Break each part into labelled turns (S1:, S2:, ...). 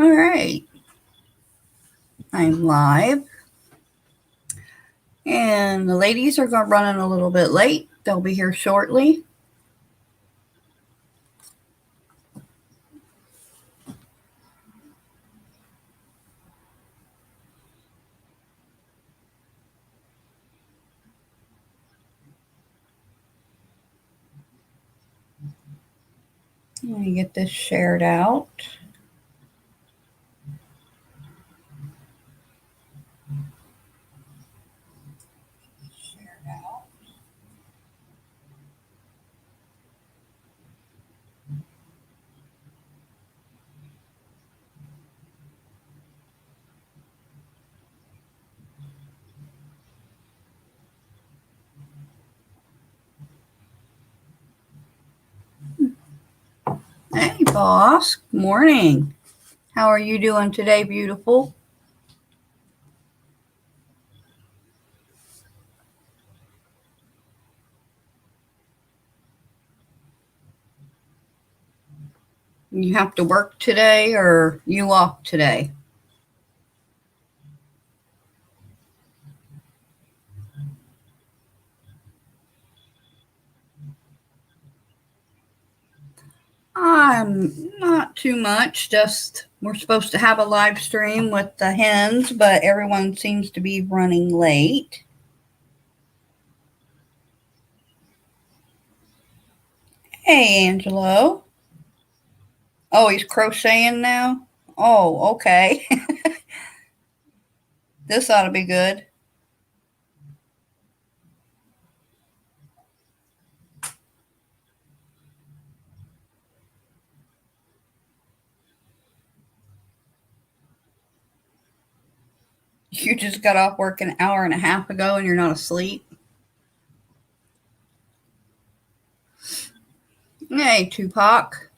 S1: All right. I'm live. And the ladies are running a little bit late. They'll be here shortly. Let me get this shared out. Hey, boss. Good morning. How are you doing today, beautiful? You have to work today or you off today? I'm not too much. Just we're supposed to have a live stream with the hens, but everyone seems to be running late. Hey, Angelo. Oh, he's crocheting now? Oh, okay. This ought to be good. You just got off work an hour and a half ago and you're not asleep? Hey, Tupac.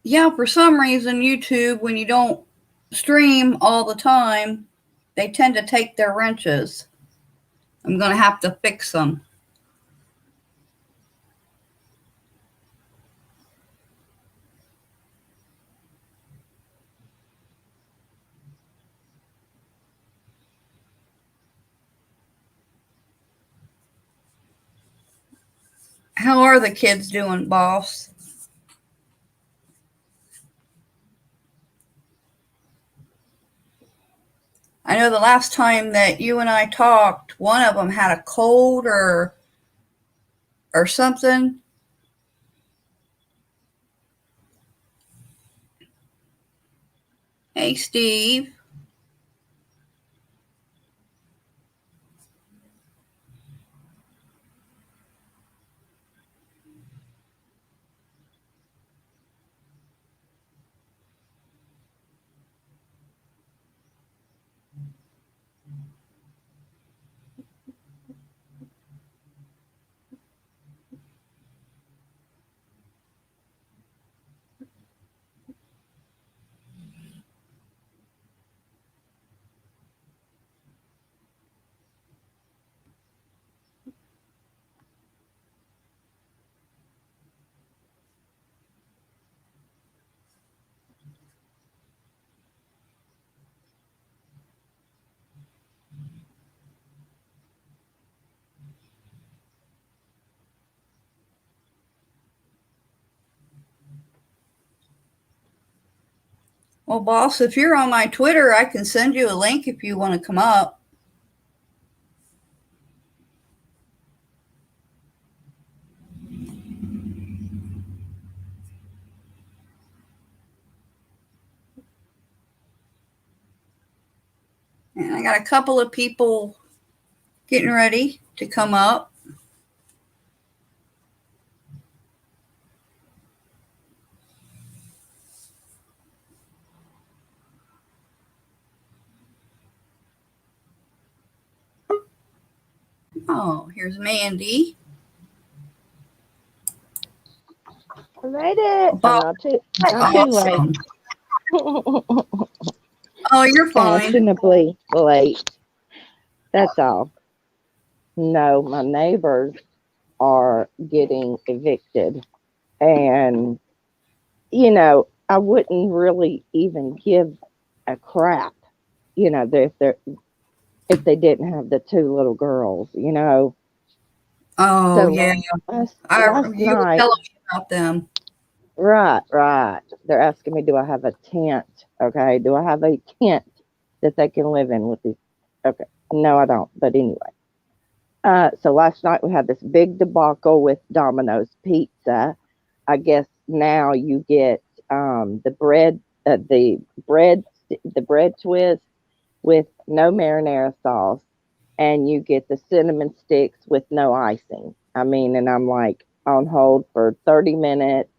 S1: Yeah, for some reason, YouTube, when you don't stream all the time, they tend to take their wrenches. I'm going to have to fix them. How are the kids doing, boss? I know the last time that you and I talked, one of them had a cold or something. Hey, Steve. Well, boss, if you're on my Twitter, I can send you a link if you want to come up. And I got a couple of people getting ready to come up. Oh, here's Mandy.
S2: I made it. I'm
S1: Bob,
S2: not too late.
S1: awesome. Oh, you're fine.
S2: Fashionably late. That's all. No, my neighbors are getting evicted. And, I wouldn't really even give a crap, if they didn't have the two little girls.
S1: Oh,
S2: So
S1: yeah.
S2: last
S1: You were
S2: night,
S1: telling me about them.
S2: right. They're asking me, do I have a tent? Okay. Do I have a tent that they can live in with these? Okay. No, I don't. But anyway. So last night we had this big debacle with Domino's Pizza. I guess now you get the bread twist with no marinara sauce, and you get the cinnamon sticks with no icing. I mean, and I'm like on hold for 30 minutes.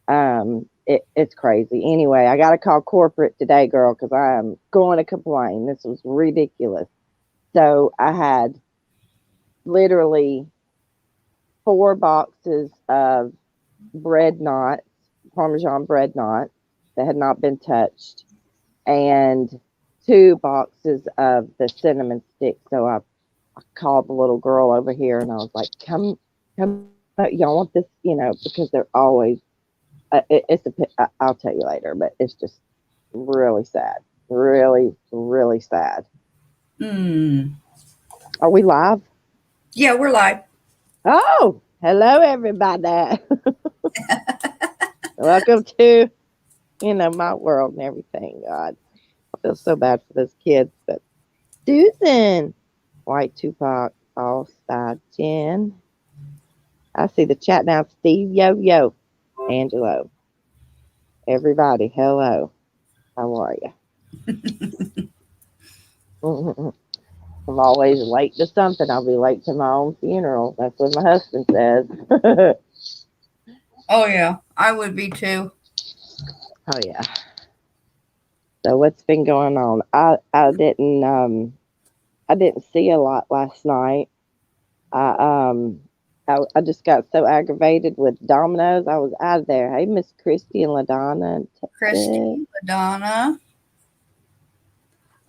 S2: It's crazy. Anyway, I got to call corporate today, girl, because I am going to complain. This was ridiculous. So I had literally 4 boxes of bread knots, Parmesan bread knots that had not been touched, and 2 boxes of the cinnamon sticks. So I called the little girl over here and I was like, come, y'all want this, because they're always, I'll tell you later, but it's just really sad. Really, really sad.
S1: Hmm.
S2: Are we live?
S1: Yeah, we're live.
S2: Oh, hello, everybody. Welcome to, my world and everything. God, I feel so bad for those kids. But Susan, White Tupac, All Star Jen. I see the chat now. Steve, yo, Angelo. Everybody, hello. How are you? I'm always late to something. I'll be late to my own funeral. That's what my husband says.
S1: Oh, yeah. I would be too.
S2: Oh yeah. So what's been going on? I didn't see a lot last night. I I just got so aggravated with Domino's. I was out of there. Hey, Miss Christy and LaDonna in Texas.
S1: Christy, Madonna.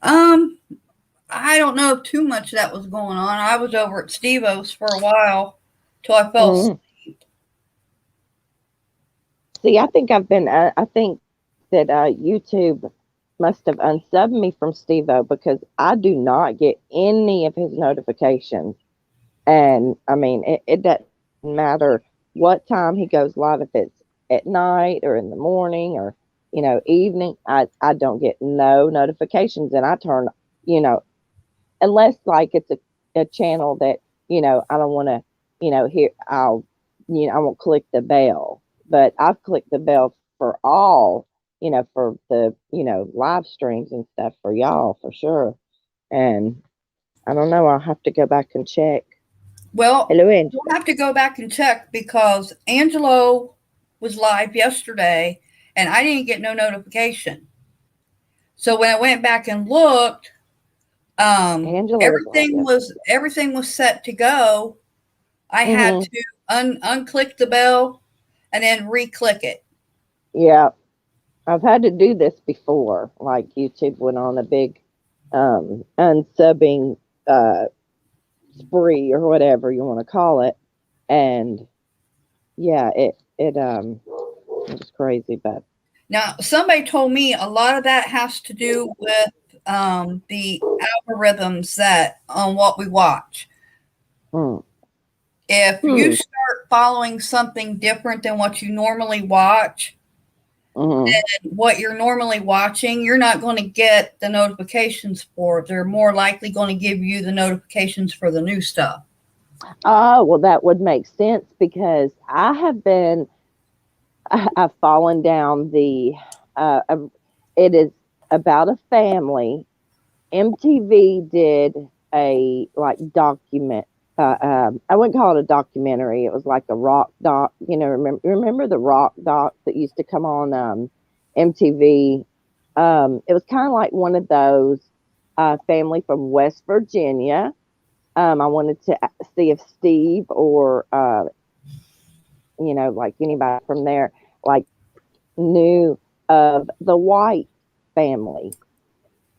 S1: Um, I don't know if too much that was going on. I was over at Steve-O's for a while till I fell asleep.
S2: Mm. See, I think that YouTube must have unsubbed me from Steve-O because I do not get any of his notifications. And I mean, it doesn't matter what time he goes live, if it's at night or in the morning or, evening, I don't get no notifications. And I turn, you know, unless like it's a channel that, I don't want to, hear, I won't click the bell, but I've clicked the bell for all, for the, live streams and stuff for y'all for sure. And I don't know, I'll have to go back and check.
S1: Well,
S2: Hello, Angela.
S1: we'll have to go back and check because Angelo was live yesterday and I didn't get no notification. So when I went back and looked,
S2: Angela was live
S1: everything was set to go. I had
S2: yesterday.
S1: to unclick the bell and then re-click it.
S2: Yeah, I've had to do this before. Like YouTube went on a big unsubbing spree or whatever you want to call it, and yeah, it was crazy. But
S1: Now, somebody told me a lot of that has to do with the algorithms that on what we watch.
S2: hmm,
S1: If you
S2: hmm,
S1: start following something different than what you normally watch,
S2: hmm.
S1: then what you're normally watching, you're not going to get the notifications for. They're more likely going to give you the notifications for the new stuff.
S2: Oh, well, that would make sense because I've fallen down it is about a family. MTV did a like document. I wouldn't call it a documentary. It was like a rock doc. Remember the rock doc that used to come on MTV. It was kind of like one of those family from West Virginia. I wanted to see if Steve or, like anybody from there, like knew of the White family.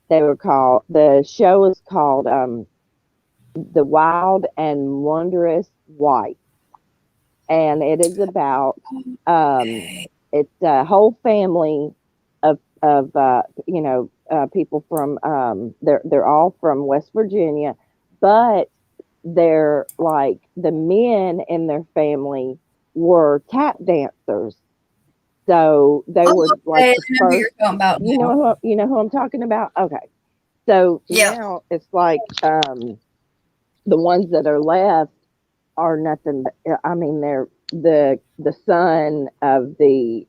S2: The show is called The Wild and Wondrous White. And it is about, it's a whole family of people from, they're all from West Virginia, but they're like, the men in their family were tap dancers. So they were like the first, you know who I'm talking about? Okay. So now it's like, the ones that are left are nothing but, I mean, they're the son of the,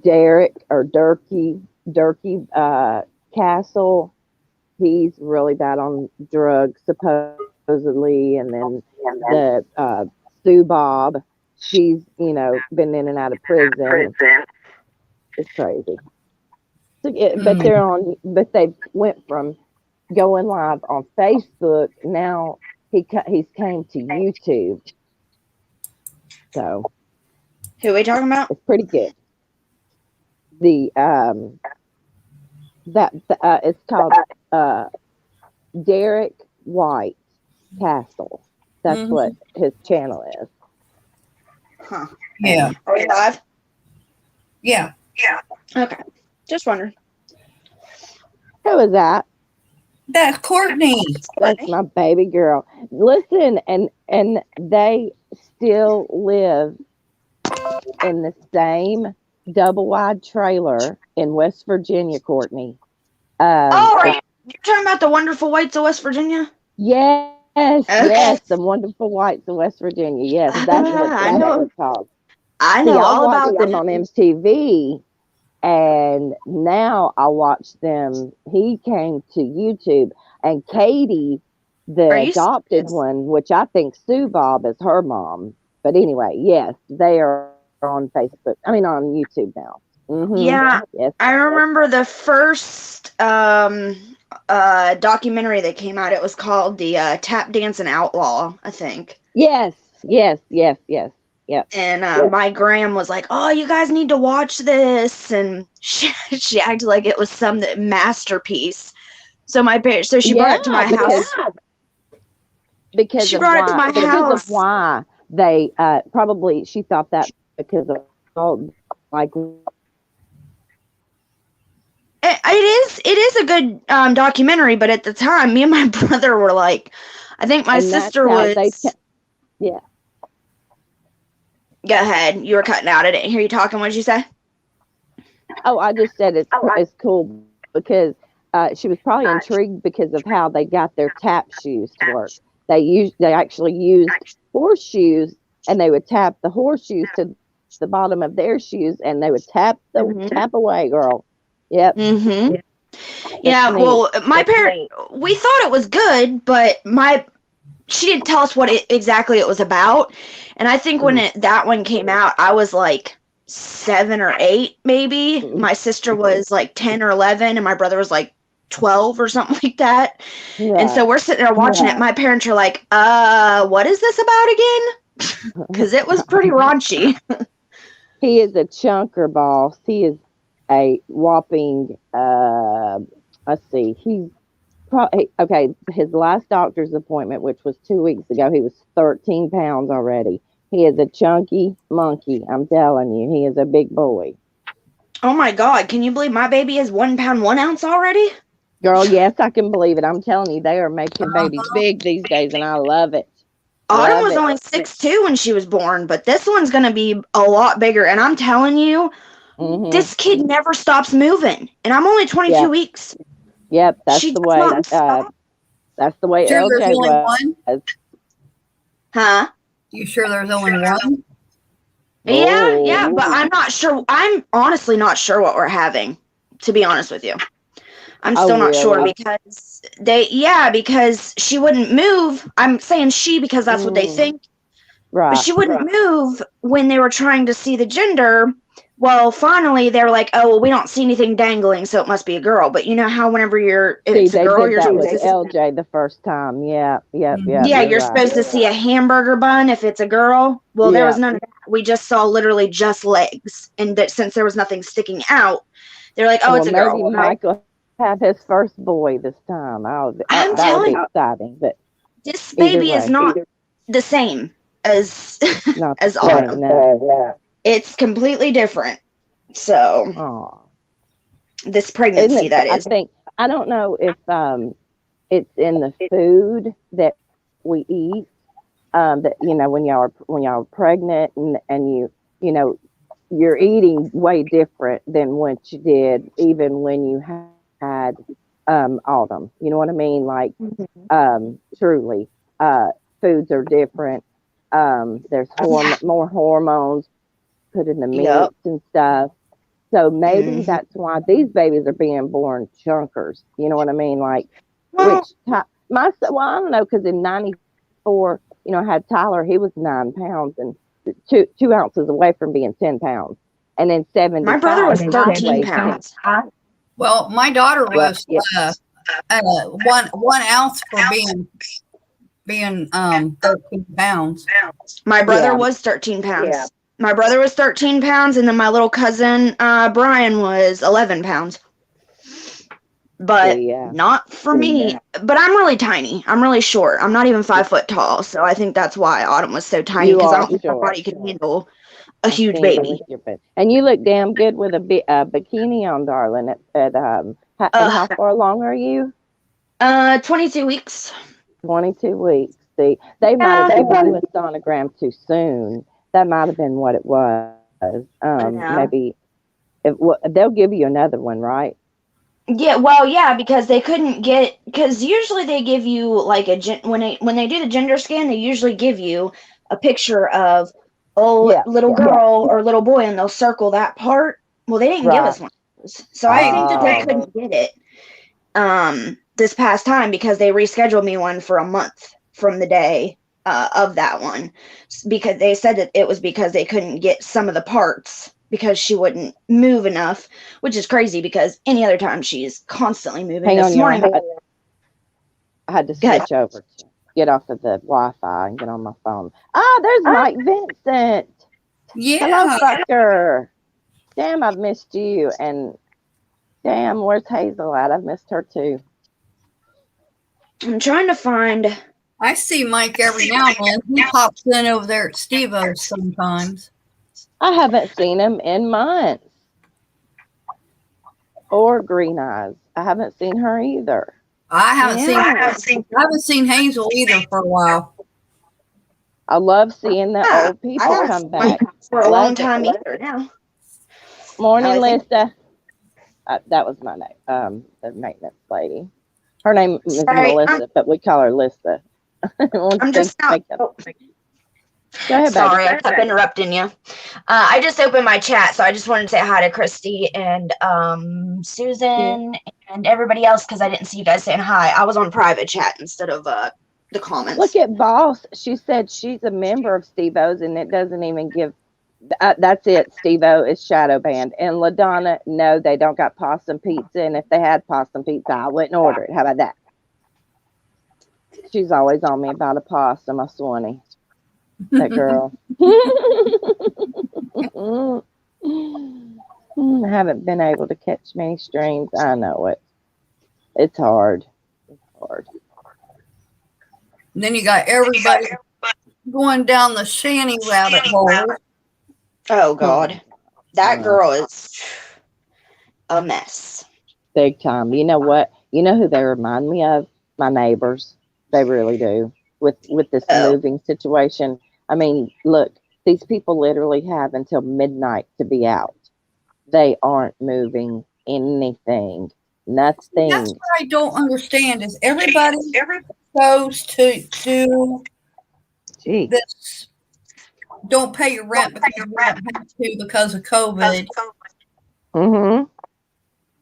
S2: Derek or Durkee Castle. He's really bad on drugs supposedly, and then the Sue Bob, she's been in and out of prison. It's crazy. So, but they went from going live on Facebook. Now he's came to YouTube. So
S3: who are we talking about?
S2: it's pretty good. The it's called Derek White Castle. That's what his channel is.
S3: Huh.
S1: Yeah.
S3: Are we live?
S1: Yeah.
S3: Okay. Just wondering.
S2: Who is that?
S1: That's Courtney.
S2: That's my baby girl. Listen, and they still live in the same double wide trailer in West Virginia, Courtney.
S3: Right. You're talking about the Wonderful Whites of West Virginia?
S2: Yes, yes, the Wonderful Whites of West Virginia. Yes, that's what it's called.
S3: I know all about
S2: them on MTV, and now I watch them. He came to YouTube, and Katie, the adopted one, which I think Sue Bob is her mom. But anyway, yes, they are on Facebook. I mean, on YouTube now. Mm-hmm.
S3: Yeah,
S2: yes,
S3: I remember the first documentary that came out. It was called the Tap Dancing Outlaw, I think.
S2: Yes.
S3: And my gram was like, "Oh, you guys need to watch this," and she acted like it was some masterpiece. So she brought it to my house.
S2: Because she brought it to my house. Of why they probably she thought that because of like.
S3: It is a good documentary, but at the time, me and my brother were like, I think my sister was.
S2: Yeah.
S3: Go ahead. You were cutting out. I didn't hear you talking. What did you say?
S2: Oh, I just said it's cool because she was probably intrigued because of how they got their tap shoes to work. They actually used horseshoes, and they would tap the horseshoes to the bottom of their shoes, and they would tap away, girl. Yep.
S3: Mm-hmm. Yeah. Well, my parents, we thought it was good, but she didn't tell us what exactly it was about. And I think when that one came out, I was like 7 or 8, maybe. My sister was like 10 or 11, and my brother was like 12 or something like that. Yeah. And so we're sitting there watching it. My parents are like, what is this about again? Because it was pretty raunchy.
S2: He is a chunker, boss. He is a whopping, let's see, he's probably, okay, his last doctor's appointment, which was 2 weeks ago, he was 13 pounds already. He is a chunky monkey. I'm telling you, he is a big boy.
S3: Oh my God. Can you believe my baby is 1 pound, 1 ounce already?
S2: Girl, yes, I can believe it. I'm telling you, they are making babies big these days, and I love it.
S3: Autumn was only 6'2" when she was born, but this one's going to be a lot bigger. And I'm telling you, this kid never stops moving. And I'm only 22 weeks.
S2: Yep, that's the way. That's the way LJ was.
S3: Huh?
S1: You sure there's only one?
S3: Yeah, but I'm not sure. I'm honestly not sure what we're having, to be honest with you. I'm still not sure because because she wouldn't move. I'm saying she because that's what they think. Right. But she wouldn't move when they were trying to see the gender. Well, finally, they were like, "Oh, well, we don't see anything dangling, so it must be a girl." But you know how whenever if it's a
S2: they
S3: girl,
S2: did
S3: you're
S2: that with
S3: supposed to
S2: LJ the first time. Yeah,
S1: Mhm.
S3: yeah,
S2: you're
S3: you're
S2: right.
S3: supposed to see a hamburger bun if it's a girl. Well, there
S2: Yeah.
S3: was none of that. We just saw literally just legs, and that since there was nothing sticking out, they're like, "Oh,
S2: Well,
S3: it's a girl."
S2: maybe Michael have his first boy this time.
S3: I'm
S2: That would be
S3: telling you,
S2: exciting. But
S3: this
S2: either
S3: baby is
S2: way,
S3: not the same as
S2: not
S3: as
S2: the same.
S3: Autumn.
S2: No.
S3: It's completely different. So
S2: Aw.
S3: this
S2: Isn't
S3: pregnancy,
S2: it?
S3: that
S2: I
S3: is.
S2: think I don't know if it's in the food that we eat. That when y'all are pregnant and you know you're eating way different than what you did even when you had autumn. You know what I mean? Like truly, foods are different. There's more hormones put in the
S3: Yep.
S2: meats and stuff. So maybe
S3: Mhm.
S2: that's why these babies are being born chunkers. You know what I mean? Like,
S3: Well,
S2: well, I don't know, because in '94, I had Tyler. He was 9 pounds and two ounces away from being 10 pounds. And then
S3: my brother was
S2: 75, I
S3: 13
S2: weighed 10.
S3: pounds.
S1: Well, my daughter
S2: Well,
S1: was
S2: yeah,
S1: 1 ounce for being 13 pounds.
S3: My brother
S2: yeah,
S3: was 13 pounds. Yeah. My brother was 13 pounds, and then my little cousin, Brian, was 11 pounds. But
S2: yeah.
S3: not for me. But I'm really tiny. I'm really short. I'm not even 5 foot tall. So I think that's why Autumn was so tiny,
S2: You
S3: because I
S2: are
S3: don't think my
S2: short.
S3: body could handle a
S2: I've
S3: huge
S2: seen you
S3: baby.
S2: with your and you look damn good with a bikini on, darling. And how far along are you?
S3: 22 weeks.
S2: 22 weeks. See, they might have given you a sonogram too soon. That might have been what it was.
S3: Yeah.
S2: Maybe they'll give you another one, right?
S3: Yeah, well, yeah, because they couldn't get, because usually they give you like when they do the gender scan, they usually give you a picture of little girl or little boy, and they'll circle that part. Well, they didn't give
S2: Right.
S3: us one of those. So I think that they
S2: Oh.
S3: couldn't get it this past time, because they rescheduled me one for a month from the day of that one, because they said that it was because they couldn't get some of the parts because she wouldn't move enough, which is crazy because any other time she's constantly moving.
S2: Hang
S3: This
S2: on,
S3: morning,
S2: I had to
S3: Go ahead.
S2: switch over to get off of the Wi-Fi and get on my phone. There's Mike Vincent.
S1: Yeah.
S2: Hello, fucker. Damn, I've missed you. And damn, where's Hazel at? I've missed her too.
S3: I'm trying to find.
S1: I see Mike every now and then. He pops in over there at Steve-O's sometimes.
S2: I haven't seen him in months. Or Green Eyes. I haven't seen her either.
S1: I haven't seen Hazel either for a while.
S2: I love seeing the old people come back.
S3: For a long time either now.
S2: Morning, Lisa. That was my name. The maintenance lady. Her name is Melissa, but we call her Lisa.
S3: I'm just now.
S2: Go ahead,
S3: Sorry,
S2: baby.
S3: I kept interrupting you. I just opened my chat, so I just wanted to say hi to Christy and Susan and everybody else, because I didn't see you guys saying hi. I was on private chat instead of the comments.
S2: Look at Boss. She said she's a member of Steve-O's, and it doesn't even give. That's it. Steve-O is shadow banned. And LaDonna, no, they don't got possum pizza. And if they had possum pizza, I wouldn't order it. How about that? She's always on me about a possum, I Swanee. That girl. I haven't been able to catch many streams. I know it. It's hard. It's hard.
S1: And then you got everybody going down the Shanny rabbit hole.
S3: Oh, God. That girl is a mess.
S2: Big time. You know what? You know who they remind me of? My neighbors. They really do. With this moving situation. I mean, look, these people literally have until midnight to be out. They aren't moving anything. Nothing.
S1: That's what I don't understand is everybody goes to do this. Don't pay your rent because you don't have to because of COVID.
S2: Mm-hmm.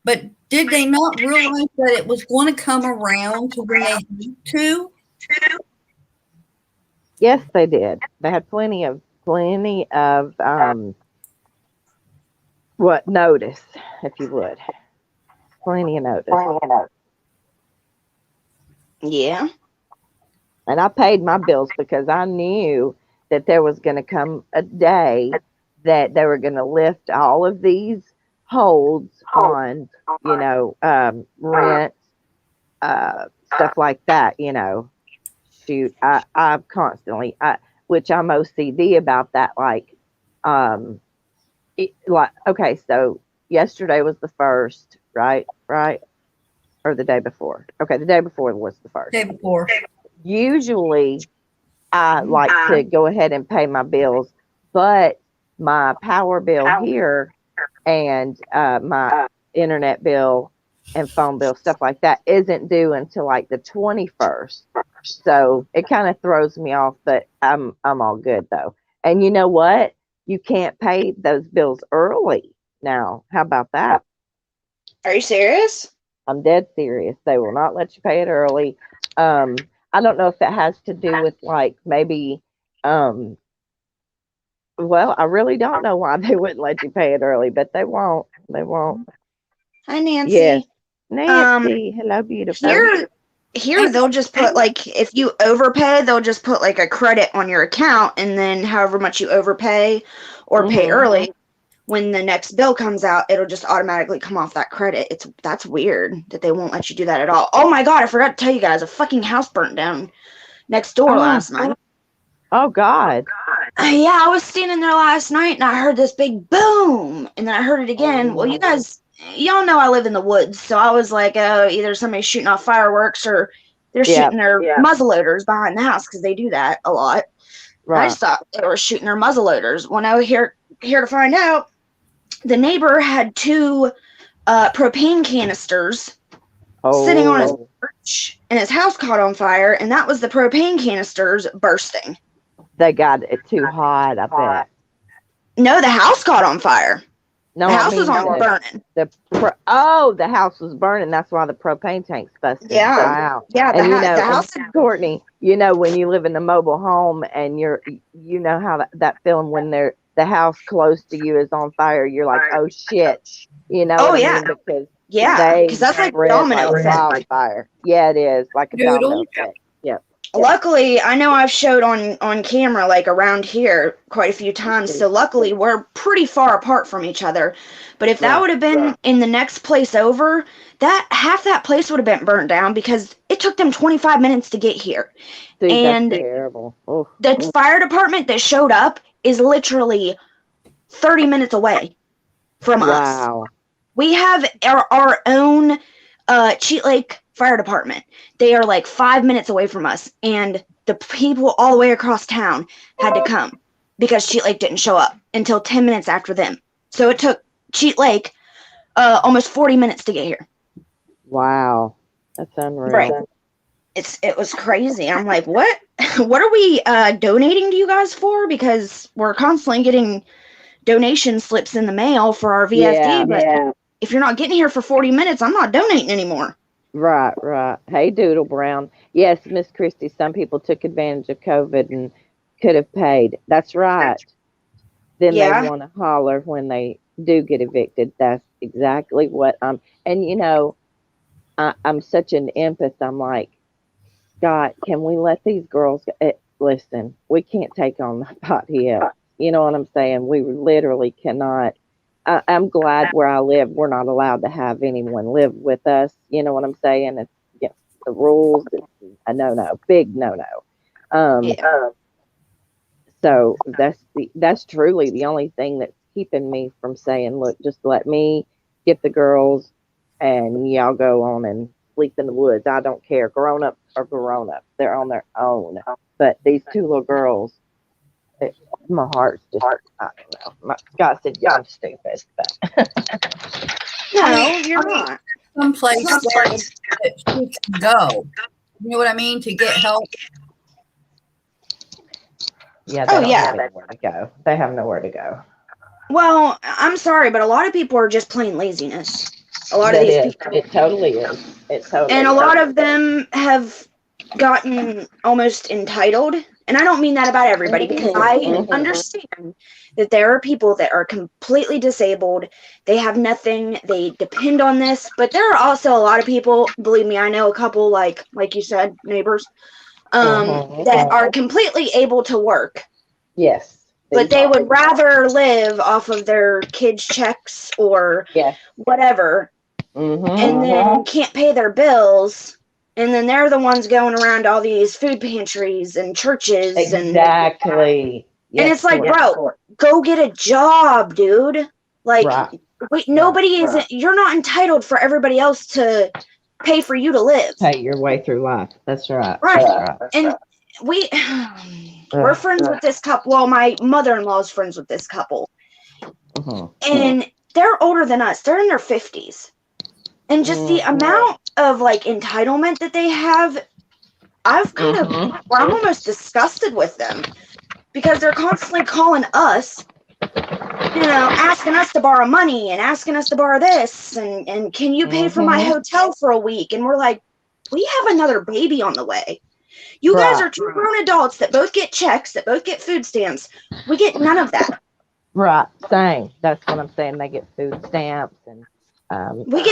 S1: But did they not realize that it was going to come around to when they need to?
S2: Yes, they did. They had plenty of What notice, if you would? Plenty of notice.
S3: Yeah.
S2: And I paid my bills because I knew that there was going to come a day that they were going to lift all of these holds on, rent, stuff like that, Shoot, I've constantly, which I'm OCD about that. Like, okay, so yesterday was the first, right? Or the day before. Okay, the day before was the first.
S1: Day before.
S2: Usually, I like to go ahead and pay my bills, but my power bill here and my internet bill and phone bill, stuff like that, isn't due until like the 21st. So it kind of throws me off, but I'm all good though. And you know what? You can't pay those bills early now. How about that?
S3: Are you serious?
S2: I'm dead serious. They will not let you pay it early. I don't know if it has to do with like maybe, well, I really don't know why they wouldn't let you pay it early, but they won't. They won't.
S3: Hi, Nancy.
S2: Yes. Nancy, hello, beautiful.
S3: Here they'll just put like, if you overpay, they'll just put like a credit on your account, and then however much you overpay or pay early, when the next bill comes out, it'll just automatically come off that credit. That's weird that they won't let you do that at all. Oh my God, I forgot to tell you guys, a fucking house burnt down next door last night.
S2: Oh God.
S3: Yeah, I was standing there last night and I heard this big boom, and then I heard it again. Well, y'all know I live in the woods, so I was like, either somebody's shooting off fireworks or they're shooting their muzzleloaders behind the house, because they do that a lot. Right. I just thought they were shooting their muzzleloaders. When I was here to find out, the neighbor had 2 propane canisters sitting on his porch, and his house caught on fire, and that was the propane canisters bursting.
S2: They got it too hot, I bet.
S3: No, the house caught on fire.
S2: No,
S3: the house was burning.
S2: The house was burning. That's why the propane tank's busted.
S3: Yeah.
S2: Wow.
S3: Yeah, the house.
S2: Courtney, when you live in a mobile home and you know how that feeling when the house close to you is on fire, you're like, oh shit.
S3: Oh yeah. Because that's like domino effect.
S2: Fire. Yeah, it is like a domino effect. Yeah.
S3: Luckily, I know I've showed on camera, like around here quite a few times. So luckily we're pretty far apart from each other. But if that would have been in the next place over, half that place would have been burnt down, because it took them 25 minutes to get here.
S2: Dude,
S3: and
S2: that's terrible.
S3: The fire department that showed up is literally 30 minutes away from us.
S2: Wow.
S3: We have our own Cheat Lake Fire Department. They are like 5 minutes away from us, and the people all the way across town had to come because Cheat Lake didn't show up until 10 minutes after them. So it took Cheat Lake almost 40 minutes to get here.
S2: Wow. That's unreal.
S3: Right. It was crazy. I'm like, what are we donating to you guys for? Because we're constantly getting donation slips in the mail for our VFD, but if you're not getting here for 40 minutes, I'm not donating anymore.
S2: Right. Hey, Doodle Brown. Yes, Miss Christie, some people took advantage of COVID and could have paid. That's right. Then they want to holler when they do get evicted. That's exactly what I'm. And, I'm such an empath. I'm like, God, can we let these girls listen? We can't take on the pot here. You know what I'm saying? We literally cannot. I'm glad where I live, we're not allowed to have anyone live with us. You know what I'm saying? It's against the rules. It's a no-no, big no-no. So that's truly the only thing that's keeping me from saying, look, just let me get the girls and y'all go on and sleep in the woods. I don't care. Grown up or grown up. They're on their own. But these 2 little girls, my heart's just, I don't know. God said, I'm stupid. But.
S3: No, you're not.
S1: Some place where she can go. You know what I mean? To get help.
S2: Yeah, they don't have anywhere to go. They have nowhere to go.
S3: Well, I'm sorry, but a lot of people are just plain laziness. A lot of these people.
S2: It totally is.
S3: And a lot of them have gotten almost entitled And I don't mean that about everybody, because I understand that there are people that are completely disabled. They have nothing. They depend on this. But there are also a lot of people, believe me, I know a couple, like you said, neighbors, that are completely able to work.
S2: Yes.
S3: But they would rather live off of their kids' checks or whatever, and then can't pay their bills. And then they're the ones going around all these food pantries and churches.
S2: Exactly.
S3: And it's like, bro, go get a job, dude. Like, wait, nobody isn't, you're not entitled for everybody else to pay for you to live.
S2: Pay your way through life. That's right.
S3: Right. And we're friends with this couple. Well, my mother-in-law is friends with this couple. And they're older than us. They're in their 50s. And just the amount of, like, entitlement that they have, I'm almost disgusted with them. Because they're constantly calling us, asking us to borrow money and asking us to borrow this. And can you pay for my hotel for a week? And we're like, we have another baby on the way. You guys are two grown adults that both get checks, that both get food stamps. We get none of that.
S2: Right. Same. That's what I'm saying. They get food stamps and
S3: we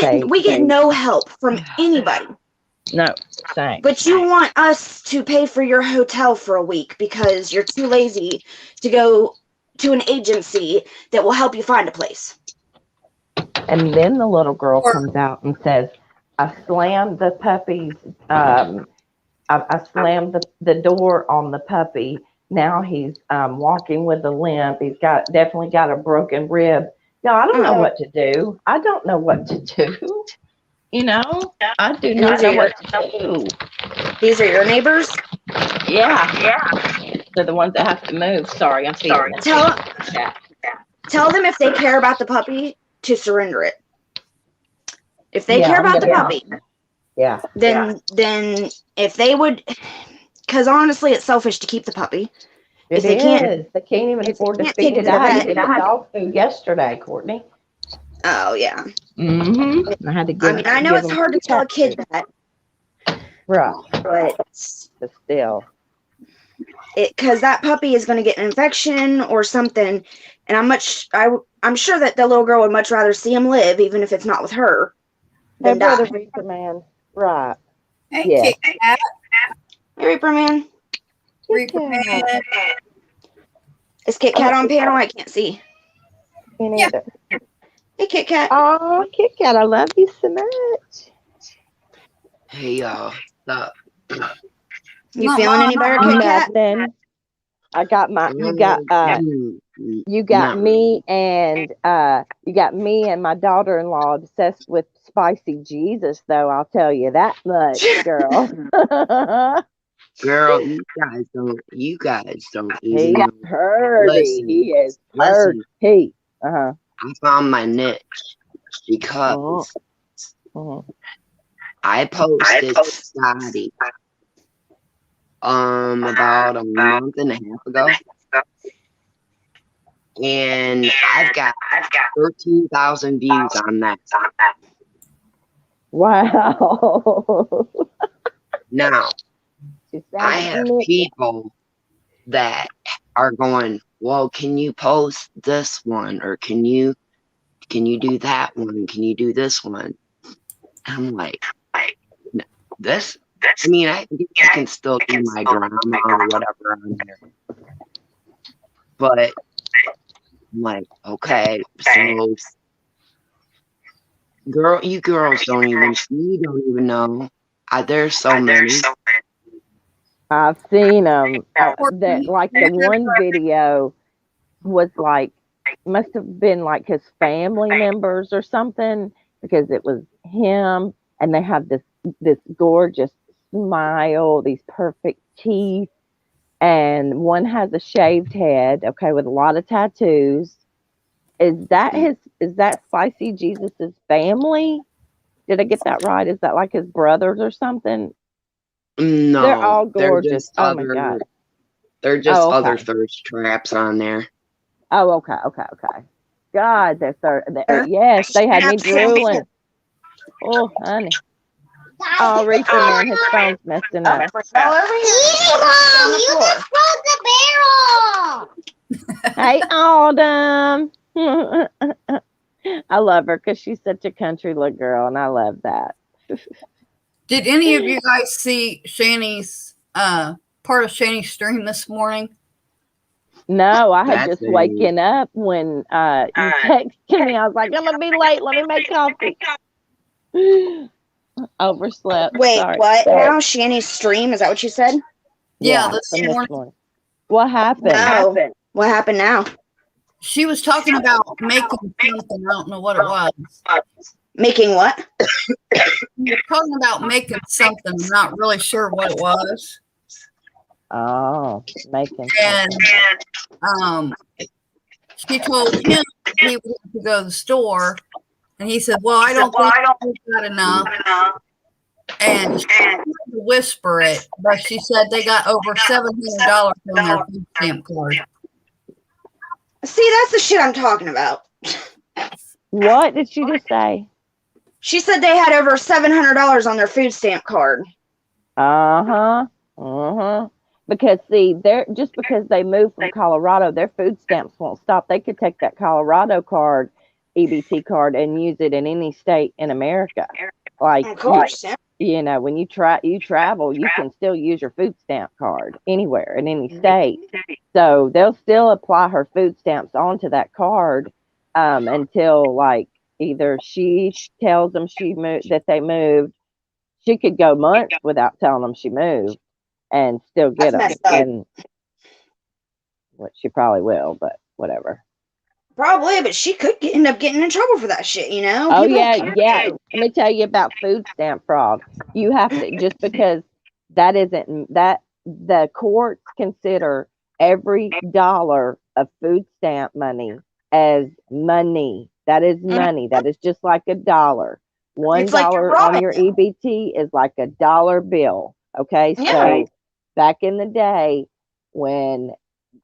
S3: get no help from anybody.
S2: No, same.
S3: But you want us to pay for your hotel for a week because you're too lazy to go to an agency that will help you find a place.
S2: And then the little girl comes out and says, I slammed the puppy's, I slammed the door on the puppy. Now he's walking with a limp. He's definitely got a broken rib. No, I don't know what to do. I don't know what to do. I do not know what to do.
S3: These are your neighbors?
S2: Yeah. They're the ones that have to move. Sorry, I'm sorry.
S3: Tell them if they care about the puppy to surrender it. If they care about the puppy, then if they would, because honestly, it's selfish to keep the puppy.
S2: They can't even afford to feed it. I had to get dog food yesterday, Courtney.
S3: Oh yeah.
S2: I had to give.
S3: I know it's hard to tell a kid that.
S2: Right.
S3: But
S2: still.
S3: Because that puppy is going to get an infection or something, and I'm sure that the little girl would much rather see him live, even if it's not with her, than die.
S2: Reaper Man. Right.
S1: Hey, KitKat.
S3: Hey, Reaper Man.
S1: Reaper Man.
S3: Is KitKat on panel? I can't see.
S2: Me neither.
S3: Hey, KitKat.
S2: Oh, KitKat, I love you so much.
S4: Hey, y'all. Stop.
S3: You feeling any better, KitKat?
S2: Then I got me and my daughter-in-law obsessed with spicy Jesus, though, I'll tell you that much, girl.
S4: Girl, you guys don't even
S2: know. He is hurty.
S4: I found my niche because I posted Scotty about a month and a half ago, and I've got 13,000 views on that.
S2: Wow.
S4: Now I have people that are going, well, can you post this one, or can you do that one? Can you do this one? I'm like, no, this. I mean, I can still do my drama or whatever on there, but I'm like, okay, so you girls don't even know. There's so many.
S2: I've seen them. The one video was must have been like his family members or something, because it was him, and they have this gorgeous smile, these perfect teeth, and one has a shaved head, with a lot of tattoos. Is that Spicy Jesus's family? Did I get that right? Is that like his brothers or something?
S4: No,
S2: they're all gorgeous.
S4: My God. They're just other thirst traps on there.
S2: Oh, okay. God, they're yes, they had me drooling. Oh, honey. Oh, Reaper Man, his phone's messing up.
S3: Mom, you just
S5: broke the barrel.
S2: Hey, Autumn. I love her because she's such a country little girl, and I love that.
S1: Did any of you guys see Shani's part of Shani's stream this morning?
S2: No, I had just waken up when you texted me. I was like, I'm gonna be late. Let me make coffee. Overslept.
S3: Wait,
S2: Sorry.
S3: what? Now Shani's stream? Is that what you said?
S1: Yeah, this morning.
S2: What happened?
S3: No. What happened now?
S1: She was talking about making something. I don't know what it was.
S3: Making what?
S1: You're talking about making something. I'm not really sure what it was.
S2: Oh, making.
S1: And she told him he wanted to go to the store, and he said, "Well, I don't think we've got enough." And she tried to whisper it, but she said they got over $700 on their food stamp card.
S3: See, that's the shit I'm talking about.
S2: What did she just say?
S3: She said they had over $700 on their food stamp card.
S2: Because see, they're just because they moved from Colorado, their food stamps won't stop. They could take that Colorado card, EBT card, and use it in any state in America. Like,
S3: of course,
S2: you know, when you travel, you can still use your food stamp card anywhere in any state. So they'll still apply her food stamps onto that card until like either she tells them that they moved. She could go months without telling them she moved and still get them. And what she probably will, but whatever.
S3: Probably, but she could end up getting in trouble for that shit, you know?
S2: Oh, yeah. Let me tell you about food stamp fraud. You have to, just because the courts consider every dollar of food stamp money as money. That is money. That is just like a dollar. $1 on your EBT is like a dollar bill. Okay. So back in the day when,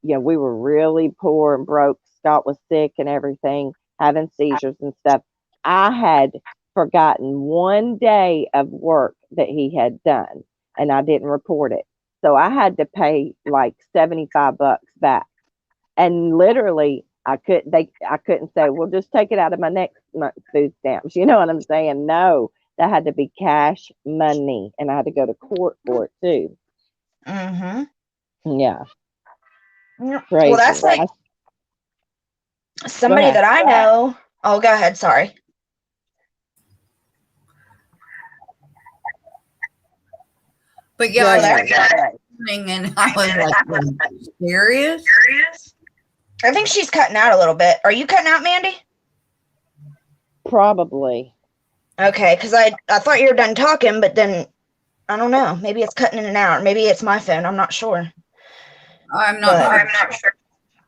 S2: you know, we were really poor and broke, Scott was sick and everything, having seizures and stuff, I had forgotten one day of work that he had done and I didn't report it. So I had to pay like $75 back. And literally I couldn't say, well, just take it out of my next month's food stamps. You know what I'm saying? No, that had to be cash money. And I had to go to court for it too. Yeah. Crazy.
S3: Well, that's like somebody that I know. Oh, go ahead. Sorry.
S1: But yeah, and I was like, serious?
S3: I think she's cutting out a little bit. Are you cutting out, Mandy?
S2: Probably.
S3: Okay, because I thought you were done talking, but then I don't know. Maybe it's cutting in and out. Maybe it's my phone. I'm not sure.
S1: I'm not sure.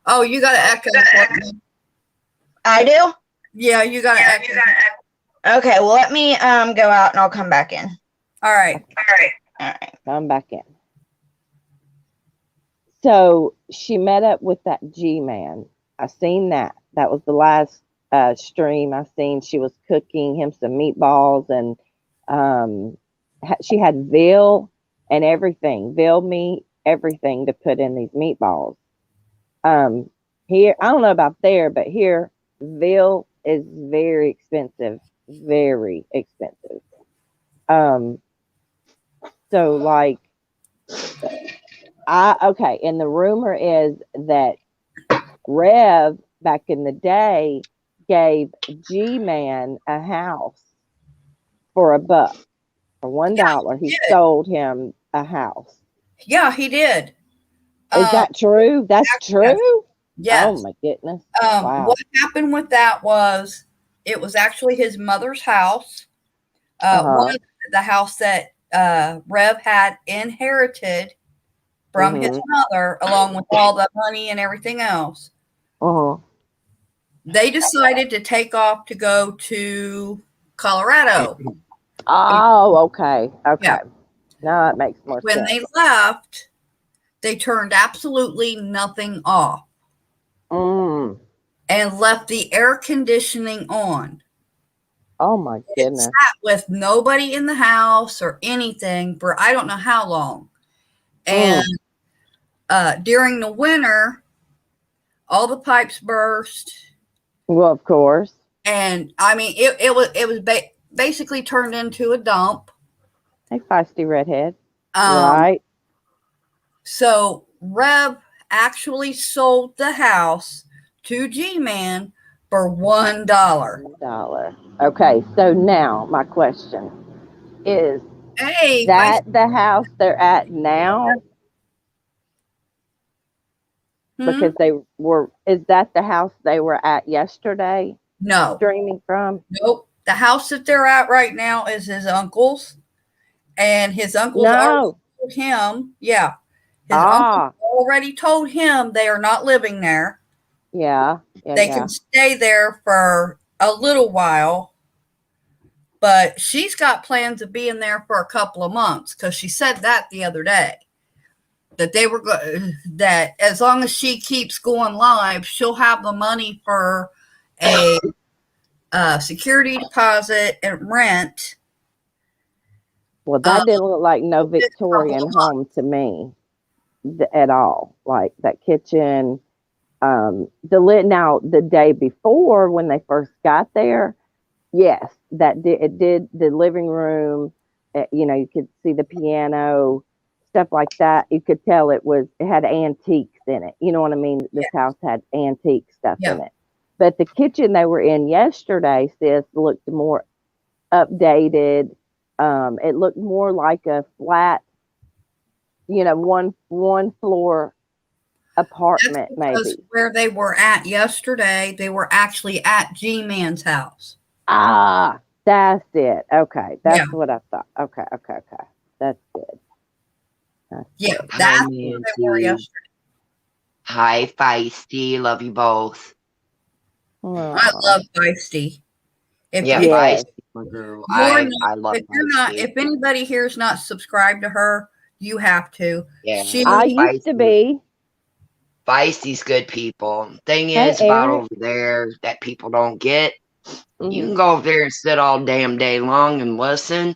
S1: Oh, you got to echo.
S3: I do?
S1: Yeah, you got to echo.
S3: Okay, well, let me go out and I'll come back in.
S1: All right.
S2: Come back in. So she met up with that G-man. I seen that. That was the last stream I seen. She was cooking him some meatballs and she had veal and everything. Veal meat, everything to put in these meatballs. Here, I don't know about there, but here, veal is very expensive. Very expensive. So like, and the rumor is that Rev back in the day gave G-Man a house for $1. For $1, he sold him a house.
S1: Yeah, he did.
S2: Is that true? That's true?
S1: Yes.
S2: Oh my goodness. Wow.
S1: What happened with that was it was actually his mother's house. One of the house that Rev had inherited from his mother, along with all the money and everything else. They decided to take off to go to Colorado.
S2: Oh, okay.
S1: Yeah.
S2: Now that makes more sense.
S1: When they left, they turned absolutely nothing off and left the air conditioning on.
S2: Oh my goodness.
S1: It sat with nobody in the house or anything for I don't know how long. And during the winter, all the pipes burst.
S2: Well, of course.
S1: And I mean, it was basically turned into a dump.
S2: Hey, feisty redhead.
S1: Um,
S2: Right.
S1: So Reb actually sold the house to G-Man for $1.
S2: $1. Okay, so now my question is
S1: Hey,
S2: that the house they're at now? Because is that the house they were at yesterday?
S1: No.
S2: Streaming from?
S1: Nope. The house that they're at right now is his uncle's. And his uncle's already told him, his uncle already told him they are not living there. They can stay there for a little while. But she's got plans of being there for a couple of months because she said that the other day. That they were that as long as she keeps going live, she'll have the money for a security deposit and rent.
S2: Well, that didn't look like no Victorian home to me at all. Like that kitchen, the day before when they first got there, yes, it did the living room. You could see the piano, stuff like that. You could tell it had antiques in it. You know what I mean? This house had antique stuff in it. But the kitchen they were in yesterday, sis, looked more updated. It looked more like a flat, one floor apartment, maybe.
S1: Where they were at yesterday, they were actually at G-Man's house.
S2: Ah, that's it. Okay, that's what I thought. Okay, that's good.
S1: That's where they were yesterday.
S4: Hi, Feisty. Love you both.
S1: I love Feisty.
S4: Feisty, my girl. I love Feisty.
S1: If anybody here is not subscribed to her, you have to.
S4: Yeah,
S2: I used to be.
S4: Feisty's good people. Thing is about over there that people don't get, you can go over there and sit all damn day long and listen.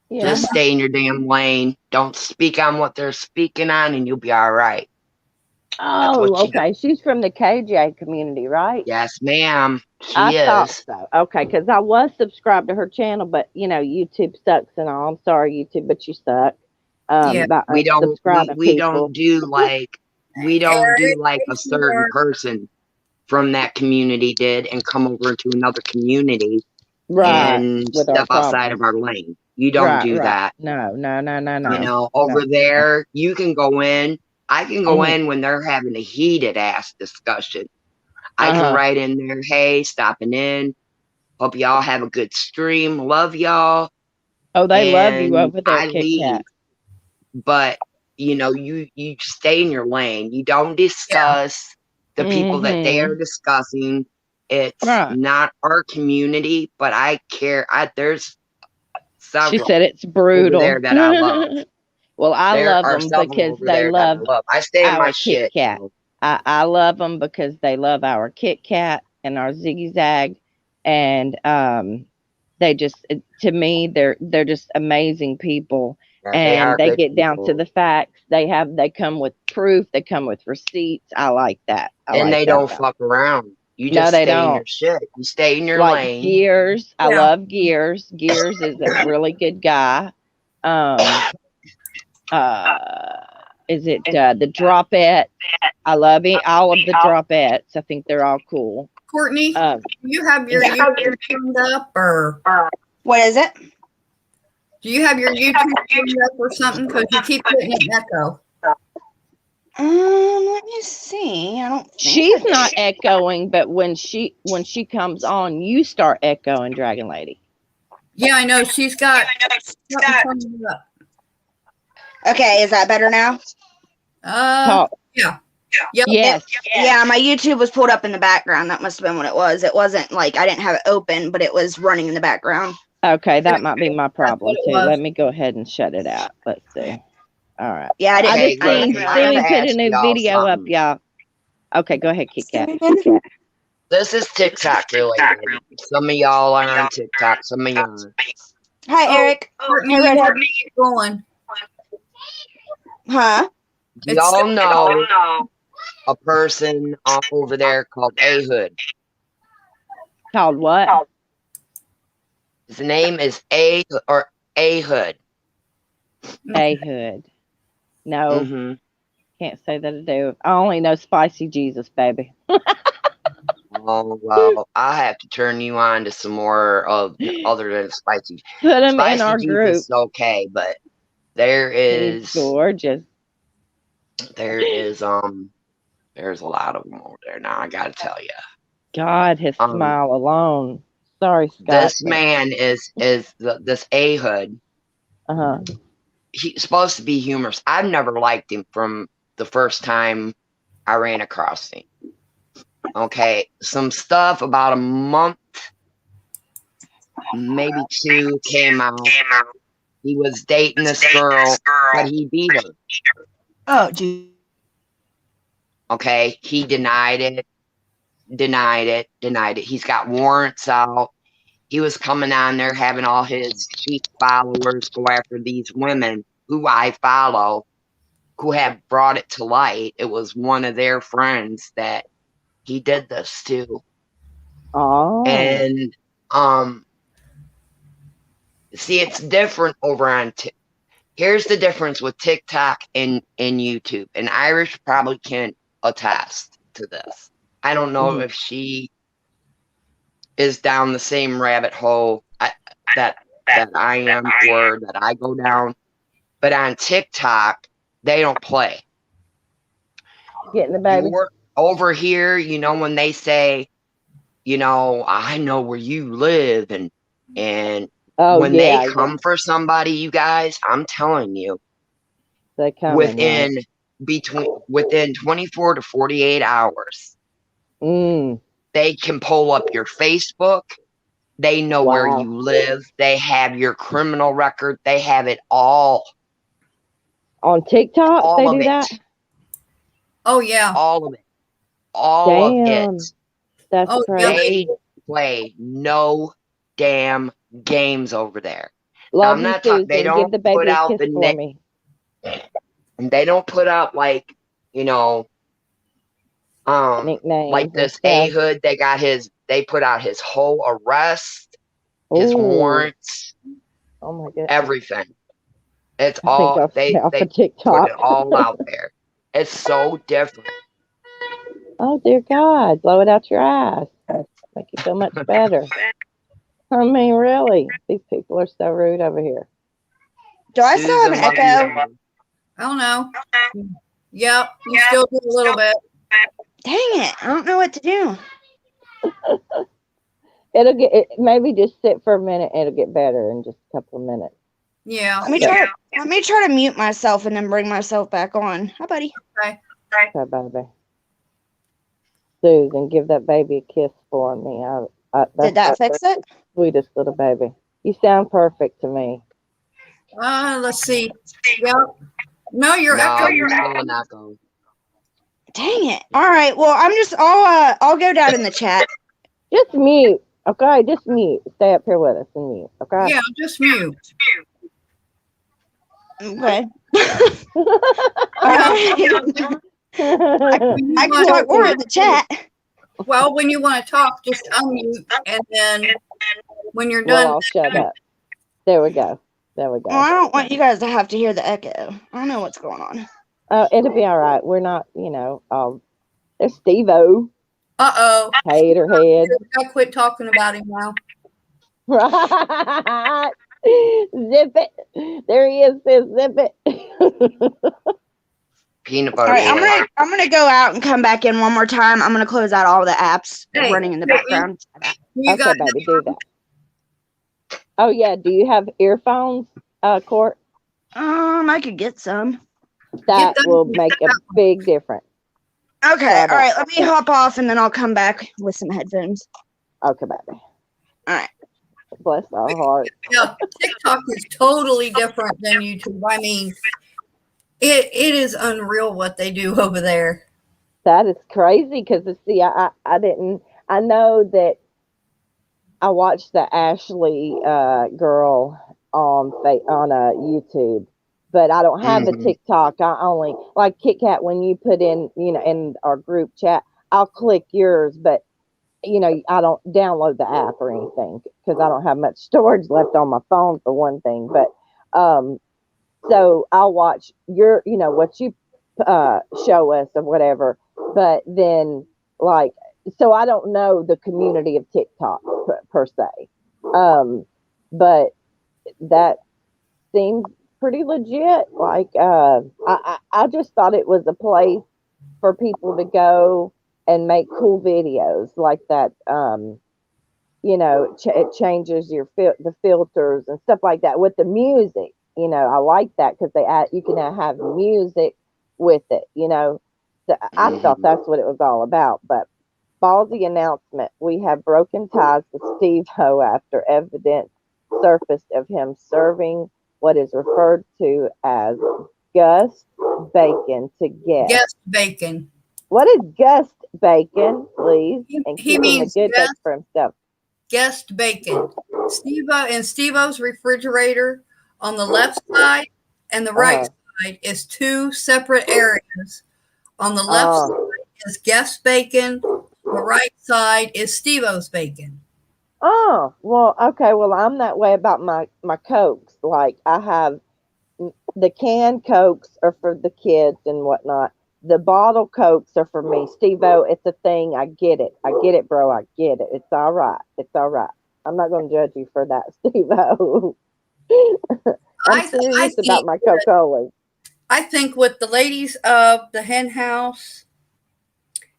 S4: Yeah. Just stay in your damn lane. Don't speak on what they're speaking on, and you'll be all right.
S2: Oh, okay. She's from the KJ community, right?
S4: Yes, ma'am.
S2: I thought so. Okay, because I was subscribed to her channel, but YouTube sucks and all. I'm sorry, YouTube, but you suck.
S4: We don't do like a certain person from that community did and come over into another community and step outside of our lane. You don't do that.
S2: No.
S4: Over there, you can go in. I can go in when they're having a heated ass discussion. I can write in there, hey, stopping in. Hope y'all have a good stream. Love y'all.
S2: Oh, they love you over there, KitKat.
S4: But you stay in your lane. You don't discuss the people that they are discussing. It's not our community, but I care. There's several.
S2: She said it's brutal
S4: there that I love.
S2: Well, I love them because they love.
S4: I stay in my shit.
S2: KitKat. I love them because they love our KitKat and our zigzag, and they just, to me, they're just amazing people. And they get down to the facts. They come with proof. They come with receipts. I like that.
S4: They don't fuck around. You just stay in your shit. You stay in your lane.
S2: Gears. I love Gears. Gears is a really good guy. Is it the Drupettes? I love all of the Drupettes. I think they're all cool.
S1: Courtney, do you have your YouTube turned up or
S3: what is it?
S1: Do you have your YouTube turned up or something? Because you keep putting an echo.
S3: Let me see. I don't.
S2: She's not echoing, but when she comes on, you start echoing, Dragon Lady.
S1: Yeah, I know. She's got.
S3: Okay, is that better now?
S1: Yeah.
S2: Yep. Yes.
S3: Yeah, my YouTube was pulled up in the background. That must have been what it was. It wasn't like I didn't have it open, but it was running in the background.
S2: Okay, that might be my problem too. Let me go ahead and shut it out. Let's see. All right.
S3: Yeah,
S2: I just seen put a new video up, y'all. Okay, go ahead, KitKat.
S4: This is TikTok related. Some of y'all are on TikTok. Some of y'all.
S3: Hi, Eric.
S1: Courtney, you have me going.
S3: Huh?
S4: Do y'all know a person over there called Ahud?
S2: Called what?
S4: His name is Ahud.
S2: Ahud. No,
S4: Mm-hmm.
S2: can't say that I do. I only know Spicy Jesus, baby.
S4: Oh, well, I have to turn you on to some more of other than spicy.
S2: Put him in
S4: Spicy
S2: our
S4: Jesus
S2: group.
S4: is okay, but there
S2: He's
S4: is
S2: gorgeous.
S4: there's a lot of them over there now. I gotta tell you,
S2: God, his smile alone. Sorry, Scott.
S4: this man is this Ahud.
S2: Uh-huh.
S4: He's supposed to be humorous. I've never liked him from the first time I ran across him. Okay, some stuff about a month, maybe two, came out. He was dating this girl, but he beat her.
S3: Oh, gee.
S4: Okay, he denied it. He's got warrants out. He was coming on there having all his cheap followers go after these women who I follow, who have brought it to light. It was one of their friends that he did this to.
S2: Oh.
S4: And see, it's different over on here's the difference with TikTok and YouTube. And Irish probably can attest to this. I don't know if she is down the same rabbit hole that I am, or that I go down. But on TikTok, they don't play.
S2: Getting the baby.
S4: Over here, you know, when they say, you know, I know where you live, and when they come for somebody, you guys, I'm telling you,
S2: they come
S4: within 24 to 48 hours, they can pull up your Facebook. They know where you live. They have your criminal record. They have it all.
S2: On TikTok,
S4: all
S2: they
S4: of
S2: do
S4: it.
S2: that?
S1: Oh, yeah.
S4: All of it. All of it.
S2: That's crazy.
S4: They play no damn games over there.
S2: Love
S4: now, I'm
S2: you,
S4: not talking. They
S2: Susan.
S4: don't
S2: Give the baby
S4: put
S2: a
S4: out
S2: kiss
S4: the
S2: for me.
S4: And they don't put out, like, you know,
S2: nicknames
S4: like this
S2: and stuff.
S4: Ahud. They put out his whole arrest, his warrants,
S2: oh my goodness,
S4: everything. It's all they
S2: put
S4: it all out there. It's so different.
S2: Oh dear God, blow it out your ass. Make you feel much better. I mean, really, these people are so rude over here.
S3: Do I still have an echo?
S1: I don't know. Yep, you still do a little bit.
S3: Dang it, I don't know what to do.
S2: It'll get maybe just sit for a minute. It'll get better in just a couple of minutes.
S1: Yeah.
S3: Let me try to mute myself and then bring myself back on. Hi, buddy.
S1: Okay.
S2: Okay, baby. Susan, give that baby a kiss for me.
S3: Did that fix it?
S2: Sweetest little baby. You sound perfect to me.
S1: Let's see. Yep. No, you're echoing.
S3: Dang it. All right. Well, I'll go down in the chat.
S2: Just mute. Okay, just mute. Stay up here with us and mute. Okay.
S1: Yeah, just mute.
S3: Okay. I can talk more in the chat.
S1: Well, when you want to talk, just unmute, and then when you're done,
S2: I'll shut up. There we go. Well,
S3: I don't want you guys to have to hear the echo. I don't know what's going on.
S2: Oh, it'll be all right. We're not, there's Steve-O.
S1: Uh-oh.
S2: Haterhead.
S1: I quit talking about him now.
S2: Right. Zip it. There he is, says zip it.
S4: Peanut butter.
S3: All right, I'm gonna go out and come back in one more time. I'm gonna close out all the apps running in the background.
S2: Okay, baby, do that. Oh yeah, do you have earphones, Court?
S3: I could get some.
S2: That will make a big difference.
S3: Okay, all right. Let me hop off and then I'll come back with some headphones.
S2: Okay, baby.
S3: All right.
S2: Bless our heart.
S1: Yeah, TikTok is totally different than YouTube. I mean, it is unreal what they do over there.
S2: That is crazy because see, I know that I watched the Ashley girl on YouTube, but I don't have a
S4: Mhm.
S2: TikTok. I only like KitKat. When you put in, in our group chat, I'll click yours, but I don't download the app or anything because I don't have much storage left on my phone for one thing. But so I'll watch what you show us or whatever. But then, like, so I don't know the community of TikTok per se. But that seems pretty legit. Like, I just thought it was a place for people to go and make cool videos like that. It changes the filters and stuff like that with the music. I like that because you can have music with it. So I thought
S4: Mhm.
S2: that's what it was all about. But ballsy announcement: we have broken ties with Steve Ho after evidence surfaced of him serving what is referred to as gust bacon to guests.
S1: Guest bacon.
S2: What is gust bacon, please? And
S1: He
S2: keeping the
S1: means
S2: good bacon for himself.
S1: guest bacon. Steve-O's refrigerator on the left side and the right side is two separate areas. On the left side is guest bacon. The right side is Steve-O's bacon.
S2: Oh, well, okay. Well, I'm that way about my Cokes. Like, I have the canned Cokes are for the kids and whatnot. The bottle Cokes are for me. Steve-O, it's a thing. I get it. I get it, bro. I get it. It's all right. It's all right. I'm not going to judge you for that, Steve-O. I'm serious about my Coca-Cola.
S1: I think with the ladies of the hen house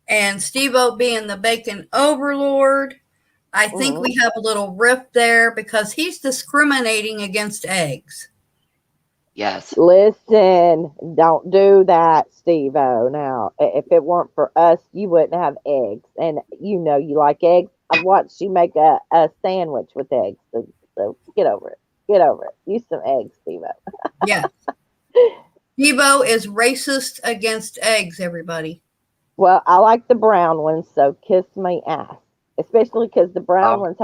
S1: and Steve-O being the bacon overlord, I think we have a little rift there because he's discriminating against eggs.
S4: Yes.
S2: Listen, don't do that, Steve-O. Now, if it weren't for us, you wouldn't have eggs. And you like eggs. I've watched you make a sandwich with eggs. So get over it. Get over it. Use some eggs, Steve-O.
S1: Yes. Steve-O is racist against eggs, everybody.
S2: Well, I like the brown ones, so kiss my ass. Especially because the brown ones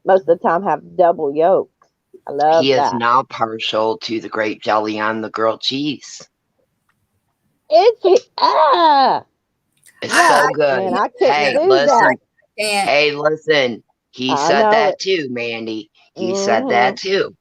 S2: most of the time have double yolks. I love
S4: He
S2: that.
S4: is now partial to the grape jelly on the grilled cheese.
S2: Is he?
S4: It's so good.
S2: Man, I couldn't
S4: Hey,
S2: do
S4: listen.
S2: that.
S4: Hey, listen. He said that too, Mandy. He said that too.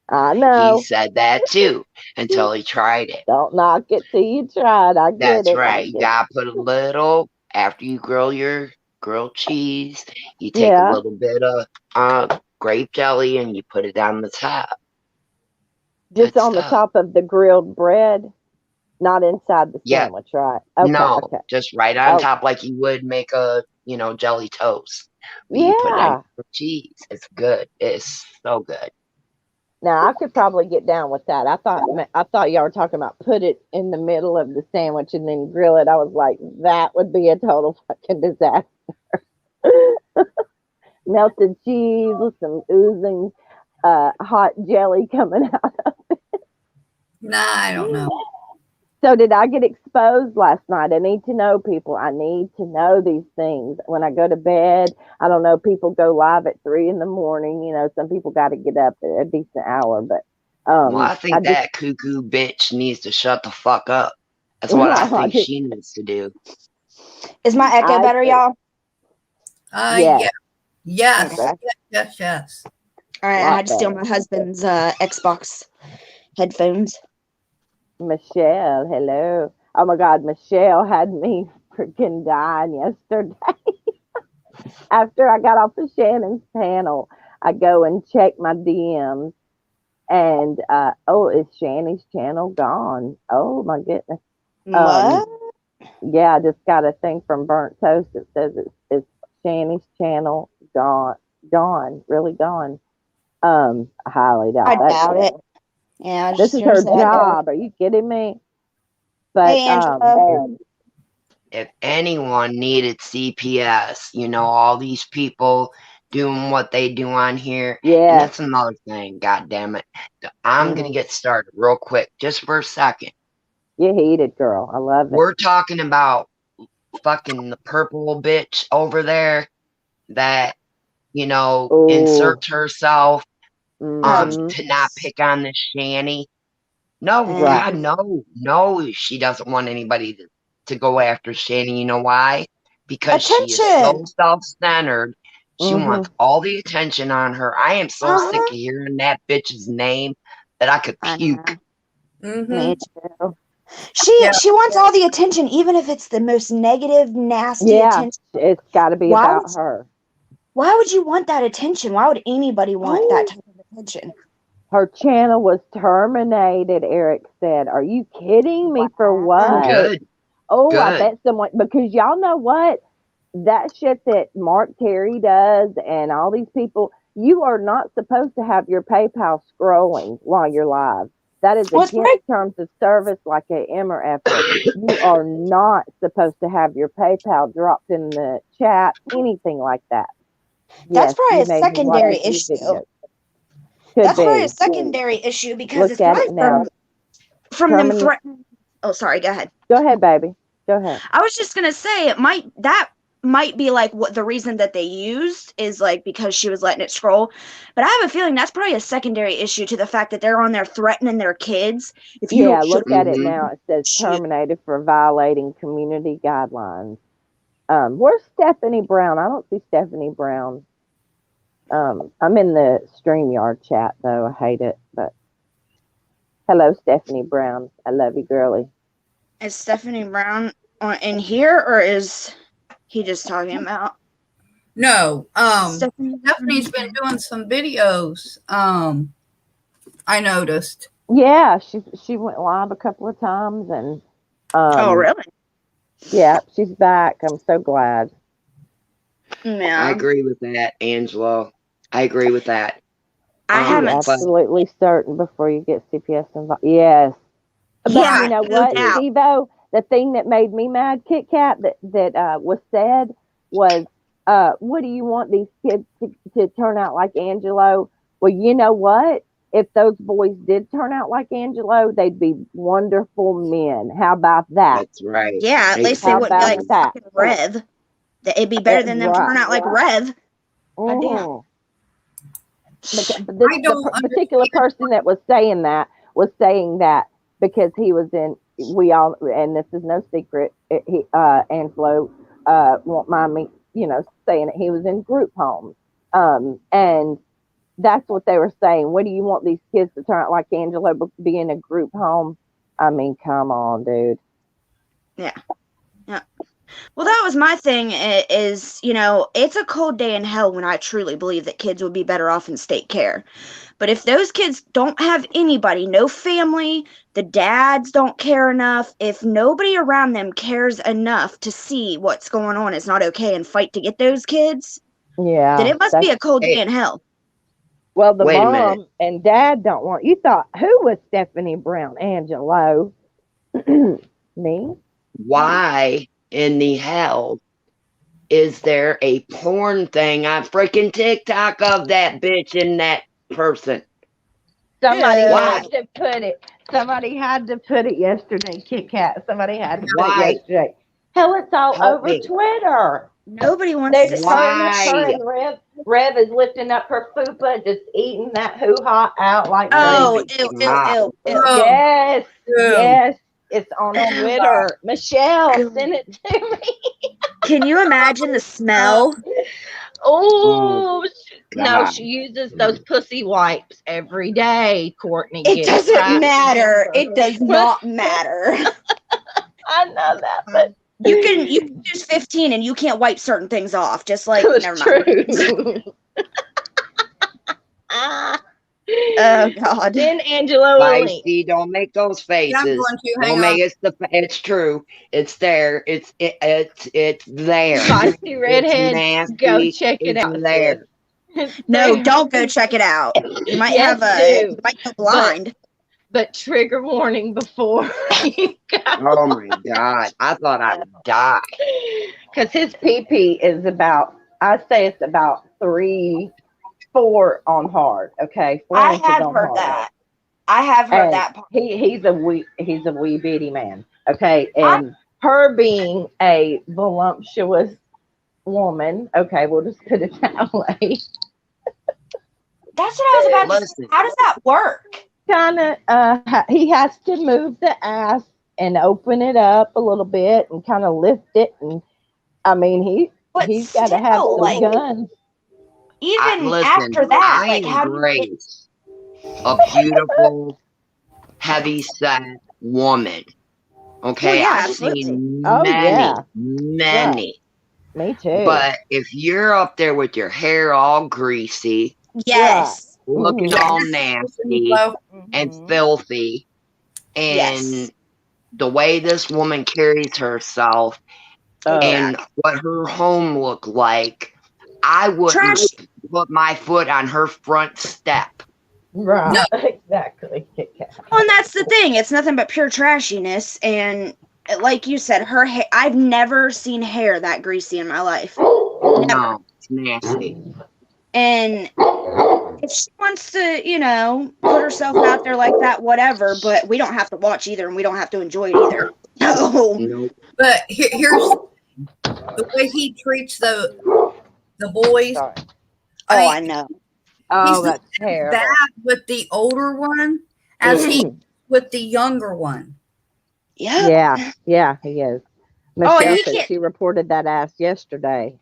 S2: I know.
S4: He said that too until he tried it.
S2: Don't knock it till you tried. I get
S4: That's
S2: it.
S4: right. You gotta put a little after you grill your grilled cheese. You take a little bit of grape jelly and you put it on the top.
S2: Just
S4: Good
S2: on
S4: stuff.
S2: the top of the grilled bread, not inside the sandwich, right? Okay,
S4: no,
S2: okay.
S4: just right on top like you would make a jelly toast. But you put it on your cheese. It's good. It's so good.
S2: Now I could probably get down with that. I thought y'all were talking about put it in the middle of the sandwich and then grill it. I was like, that would be a total fucking disaster. Melted cheese with some oozing hot jelly coming out of it.
S1: Nah, I don't know.
S2: So did I get exposed last night? I need to know, people. I need to know these things. When I go to bed, I don't know, people go live at 3 a.m. Some people got to get up at a decent hour, but
S4: well, I think that cuckoo bitch needs to shut the fuck up. That's what I think she needs to do.
S3: Is my echo better, y'all?
S1: Yeah. Yes.
S3: Okay.
S1: Yes.
S3: All right, I had to steal my husband's Xbox headphones.
S2: Michelle, hello. Oh my God, Michelle had me freaking dying yesterday. After I got off of Shannon's panel, I go and check my DMs, and is Shanny's channel gone? Oh my goodness.
S3: What?
S2: Yeah, I just got a thing from Burnt Toast that says it's Shanny's channel gone, really gone. I highly doubt
S3: I
S2: that.
S3: doubt it. Yeah,
S2: this is her job. Are you kidding me? But
S3: hey, Angela.
S4: If anyone needed CPS, all these people doing what they do on here.
S2: Yeah.
S4: And that's another thing, God damn it. I'm gonna get started real quick, just for a second.
S2: You heated, girl. I love it.
S4: We're talking about fucking the purple bitch over there that, inserts herself to not pick on this Shanny. No,
S2: Right.
S4: God, no, she doesn't want anybody to go after Shannon. You know why? Because she is so
S3: Attention.
S4: self-centered. She
S2: Mm-hmm.
S4: wants all the attention on her. I am so sick
S3: Uh-huh.
S4: of hearing that bitch's name that I could
S3: I
S4: puke.
S3: know.
S1: Mm-hmm.
S3: Me too.
S1: Yeah.
S3: She wants all the attention, even if it's the most negative, nasty
S2: Yeah,
S3: attention.
S2: it's got to be
S3: Why
S2: about
S3: would
S2: her.
S3: Why would you want that attention? Why would anybody want that type of attention?
S2: Her channel was terminated, Eric said. Are you kidding me? For
S3: Wow.
S2: what?
S4: Good,
S2: Oh, I
S4: good.
S2: bet someone, because y'all know what? That shit that Mark Terry does and all these people, you are not supposed to have your PayPal scrolling while you're live. That is
S3: What's
S2: against terms of service like a M or F. You are not supposed to have your PayPal dropped in the chat, anything like that.
S3: That's
S2: Yes,
S3: probably
S2: you
S3: a
S2: made me watch
S3: secondary
S2: a few
S3: issue.
S2: videos. Could
S3: That's probably a
S2: be.
S3: secondary issue because
S2: Look
S3: it's
S2: at
S3: probably
S2: it now.
S3: from them
S2: Termin-
S3: threatening. Oh, sorry. Go ahead.
S2: Go ahead, baby. Go ahead.
S3: I was just gonna say that might be like what the reason that they used is like because she was letting it scroll, but I have a feeling that's probably a secondary issue to the fact that they're on there threatening their kids. If you
S2: Yeah,
S3: don't
S2: look at it
S4: Mhm.
S2: now. It says
S3: Shit.
S2: terminated for violating community guidelines. Where's Stephanie Brown? I don't see Stephanie Brown. I'm in the StreamYard chat though. I hate it, but hello, Stephanie Brown. I love you, girly.
S3: Is Stephanie Brown in here, or is he just talking about
S1: No.
S3: Stephanie?
S1: Stephanie's been doing some videos. I noticed.
S2: Yeah, she went live a couple of times, and
S3: Oh, really?
S2: yeah, she's back. I'm so glad.
S4: I
S3: Yeah.
S4: agree with that, Angelo. I agree with that.
S3: I
S2: Be
S3: haven't.
S4: But
S2: absolutely certain before you get CPS involved. Yes. But
S3: Yeah,
S2: you know
S3: no
S2: what,
S3: doubt.
S2: Stevo? The thing that made me mad, KitKat, that was said was, what do you want these kids to turn out like Angelo? Well, you know what? If those boys did turn out like Angelo, they'd be wonderful men. How about that?
S4: that's right.
S3: Yeah, at least they
S2: How
S3: wouldn't be
S2: about
S3: like
S2: that?
S3: fucking Rev. It'd be better than them
S2: Right.
S3: turn out like Rev.
S2: Mhm. But
S1: I don't
S2: the particular person that was saying that because he was in, we all, and this is no secret, Angelo won't mind me, saying it, he was in group homes. And that's what they were saying. What do you want these kids to turn out like Angelo, be in a group home? I mean, come on, dude.
S3: Yeah. Well, that was my thing is, it's a cold day in hell when I truly believe that kids would be better off in state care. But if those kids don't have anybody, no family, the dads don't care enough, if nobody around them cares enough to see what's going on is not okay and fight to get those kids,
S2: Yeah.
S3: then it must be a cold day in hell.
S2: Well, the
S4: Wait a minute.
S2: mom and dad don't want, you thought, who was Stephanie Brown? Angelo? Me?
S4: Why in the hell is there a porn thing on freaking TikTok of that bitch and that person?
S2: Somebody
S3: Yeah.
S2: had to put it. Somebody had to put it yesterday, KitKat. Somebody had to put
S4: Why?
S2: it yesterday. Hell, it's all
S4: Help
S2: over
S4: me.
S2: Twitter.
S3: Nobody wants
S2: They're
S3: to see
S4: Why?
S2: her and Rev is lifting up her fupa, just eating that hoo-ha out like
S3: Oh,
S2: crazy.
S3: ew, ew,
S4: God.
S3: ew, ew.
S1: Oh,
S2: Yes,
S1: ew.
S2: yes. It's on
S3: Oh,
S2: Twitter. Michelle,
S3: God.
S2: send it to me.
S3: Can you imagine the smell?
S2: Oh, no,
S4: God.
S2: she uses those pussy wipes every day, Courtney.
S3: It
S2: Get
S3: doesn't
S2: right.
S3: matter. It does not matter.
S2: I know that, but
S3: You can use 15 and you can't wipe certain things off. Just like
S2: it's
S3: never mind.
S2: true. Ah.
S3: Oh God.
S2: Send Angelo a link.
S4: Feisty, don't make those faces.
S1: Yeah, I'm going to. Hang
S4: Don't make
S1: on.
S4: it's true. It's there. It's there.
S2: Feisty redhead,
S4: nasty.
S2: go check it
S4: It's
S2: out.
S4: there.
S3: No, don't go check it out. You might
S2: Yes,
S3: you might go blind.
S2: But trigger warning before you go.
S4: Oh my God. I thought I would die.
S2: Because his PP is about, I say it's about 3-4 on hard. Okay, 4
S3: I
S2: inches
S3: have
S2: on
S3: heard
S2: hard.
S3: that. I have heard
S2: And
S3: that part.
S2: he's a wee bitty man. Okay, and her being a voluptuous woman. Okay, we'll just put it that way.
S3: That's what I was about to say.
S4: Listen.
S3: How does that work?
S2: kind of he has to move the ass and open it up a little bit and kind of lift it, and I mean
S3: But
S2: he's got to have
S3: still,
S2: some
S3: like,
S2: guns.
S3: even
S4: Listen,
S3: after that,
S4: I
S3: like, how do you get,
S4: embrace a beautiful, heavy set woman. Okay,
S3: yeah,
S4: I've
S3: absolutely.
S4: seen
S2: Oh yeah,
S4: many.
S2: me too.
S4: But if you're up there with your hair all greasy,
S3: Yes.
S4: looking all nasty and
S2: Mhm.
S4: filthy,
S3: Yes.
S4: and the way this woman carries herself and what her home looked like, I wouldn't
S3: Trash.
S4: put my foot on her front step.
S2: Right,
S1: No.
S2: exactly.
S3: Well, and that's the thing. It's nothing but pure trashiness. And like you said, her hair, I've never seen hair that greasy in my life. Never.
S4: No, it's nasty.
S3: And if she wants to, put herself out there like that, whatever, but we don't have to watch either, and we don't have to enjoy it either. No.
S4: Nope.
S1: But here's the way he treats the boys.
S2: Sorry.
S3: I know.
S2: Oh,
S1: He's
S2: that's
S1: not
S2: terrible.
S1: bad with the older one as he with the younger one.
S3: Yeah.
S2: Yeah, he is. Michelle
S3: he
S2: said
S3: can't.
S2: she reported that ass yesterday.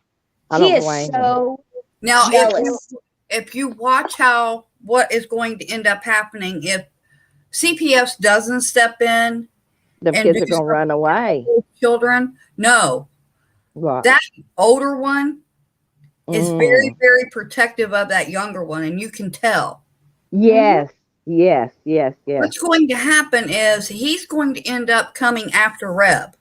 S2: I
S3: He
S2: don't
S3: is
S2: blame him.
S3: so
S1: Now,
S3: jealous.
S1: if you watch what is going to end up happening if CPS doesn't step in
S2: The
S1: and
S2: kids
S1: do
S2: are gonna run away.
S1: children, no,
S2: What?
S1: that older one is very,
S2: Mm.
S1: very protective of that younger one, and you can tell.
S2: Yes. Yes.
S1: What's going to happen is he's going to end up coming after Reb.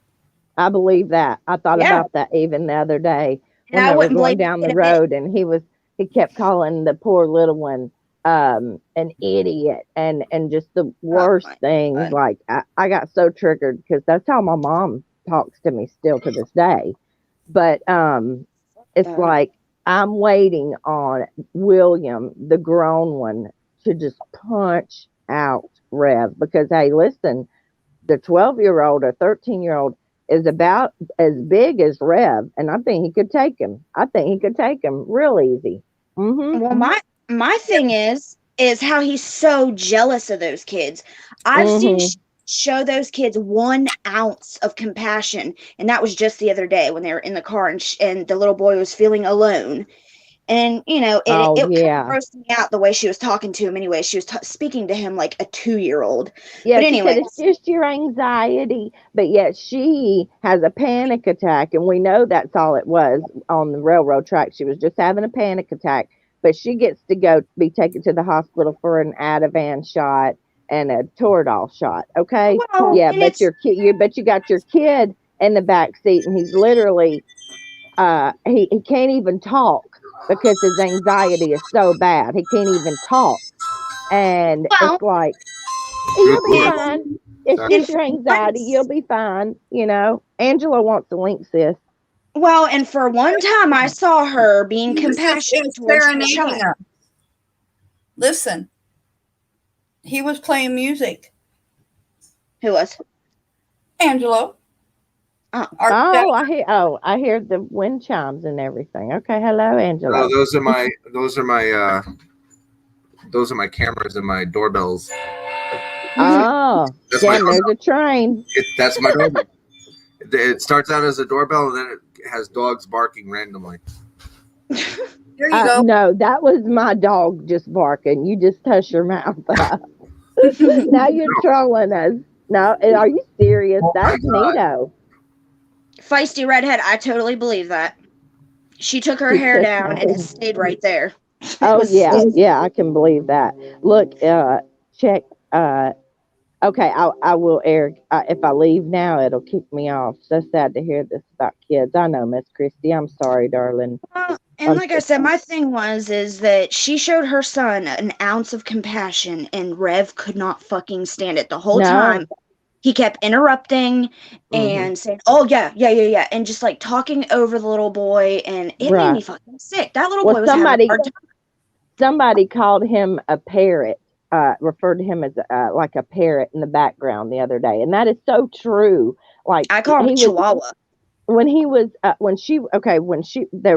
S2: I believe that. I thought
S3: Yeah.
S2: about that even the other day
S3: And
S2: when
S3: I
S2: they were
S3: wouldn't
S2: going
S3: blame you
S2: down the
S3: a bit.
S2: road, and he kept calling the poor little one an idiot and just the worst
S3: my
S2: things.
S3: God.
S2: Like I got so triggered because that's how my mom talks to me still to this day. But it's like I'm waiting on William, the grown one, to just punch out Rev because hey, listen, the 12-year-old or 13-year-old is about as big as Rev, and I think he could take him. I think he could take him real easy. Mm-hmm.
S3: Well, my thing is how he's so jealous of those kids. I've seen show those kids 1 ounce of compassion, and that was just the other day when they were in the car, and the little boy was feeling alone. And it kind of grossed me out the way she was talking to him. Anyway, she was speaking to him like a 2-year-old.
S2: Yeah,
S3: but
S2: she
S3: anyway,
S2: said it's just your anxiety, but yet she has a panic attack, and we know that's all it was on the railroad track. She was just having a panic attack, but she gets to be taken to the hospital for an Ativan shot and a Toradol shot. Okay,
S3: well,
S2: yeah,
S3: and
S2: but you got your kid in the back seat, and he's literally he can't even talk because his anxiety is so bad. He can't even talk, and
S3: well,
S2: it's like. You'll be
S3: and-
S2: fine. It's
S3: and
S2: just
S3: for
S2: your anxiety.
S3: once-
S2: You'll be fine. Angela wants to link sis.
S3: Well, and for one time, I saw her being
S1: He was just
S3: compassionate towards her
S1: serenading
S3: child.
S1: us. Listen, he was playing music.
S3: Who was?
S1: Angelo.
S3: Oh.
S2: I hear the wind chimes and everything. Okay, hello, Angela.
S5: Oh, those are my cameras and my doorbells.
S2: Oh,
S5: That's
S2: damn,
S5: my
S2: there's a train.
S5: That's my doorbell. It starts out as a doorbell, and then it has dogs barking randomly.
S1: There you go.
S2: No, that was my dog just barking. You just hush your mouth up. Now you're trolling us. No, are you serious? That's neato.
S3: Feisty redhead, I totally believe that. She took her hair down and it stayed right there.
S2: Oh yeah, I can believe that. Look, check. Okay, I will air. If I leave now, it'll kick me off. So sad to hear this about kids. I know, Miss Christie. I'm sorry, darling.
S3: Well, and like I said, my thing is that she showed her son an ounce of compassion, and Rev could not fucking stand it the whole time. He kept interrupting and saying, "Oh yeah," and just like talking over the little boy, and it made me fucking sick. That little boy was having a hard time.
S2: Somebody called him a parrot. Referred to him as like a parrot in the background the other day, and that is so true. Like
S3: I call him a Chihuahua.
S2: When they were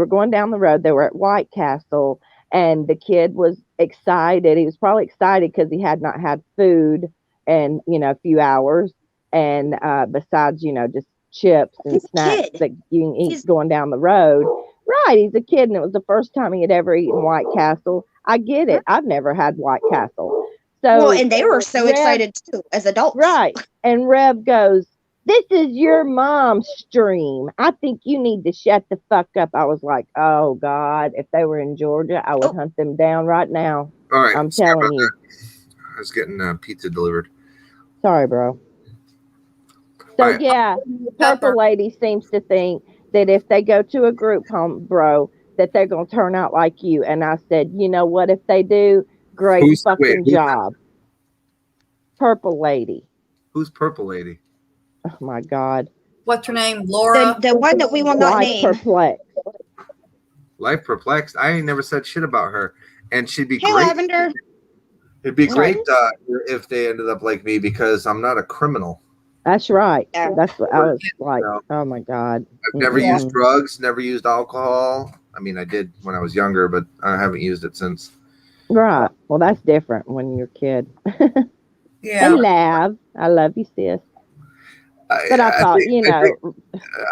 S2: going down the road, they were at White Castle, and the kid was excited. He was probably excited because he had not had food in, a few hours. And besides, just chips and
S3: He's a
S2: snacks
S3: kid.
S2: that you can eat
S3: He's
S2: going down the road. Right. He's a kid, and it was the first time he had ever eaten White Castle. I get it. I've never had White Castle.
S3: well,
S2: So
S3: and they were so
S2: Rev,
S3: excited too as adults.
S2: right. And Rev goes, "This is your mom's stream. I think you need to shut the fuck up." I was like, oh God, if they were in Georgia, I would hunt them down right now.
S5: All right.
S2: I'm telling you.
S5: I was getting pizza delivered.
S2: Sorry, bro. So yeah, Purple Lady seems to think that if they go to a group home, bro, that they're gonna turn out like you. And I said, you know what? If they do, great fucking job. Purple Lady.
S5: Who's Purple Lady?
S2: Oh my God.
S1: What's her name? Laura?
S3: The one that we will not
S2: Life
S3: name.
S2: Perplexed.
S5: Life Perplexed. I ain't never said shit about her. And she'd be
S3: Hey,
S5: great.
S3: Lavender.
S5: It'd be great if they ended up like me, because I'm not a criminal.
S2: That's right.
S3: Yeah.
S2: That's what I was like. Oh my God.
S5: I've never used drugs, never used alcohol. I mean, I did when I was younger, but I haven't used it since.
S2: Right. Well, that's different when you're a kid.
S1: Yeah.
S2: And Lav. I love you, sis. But I thought,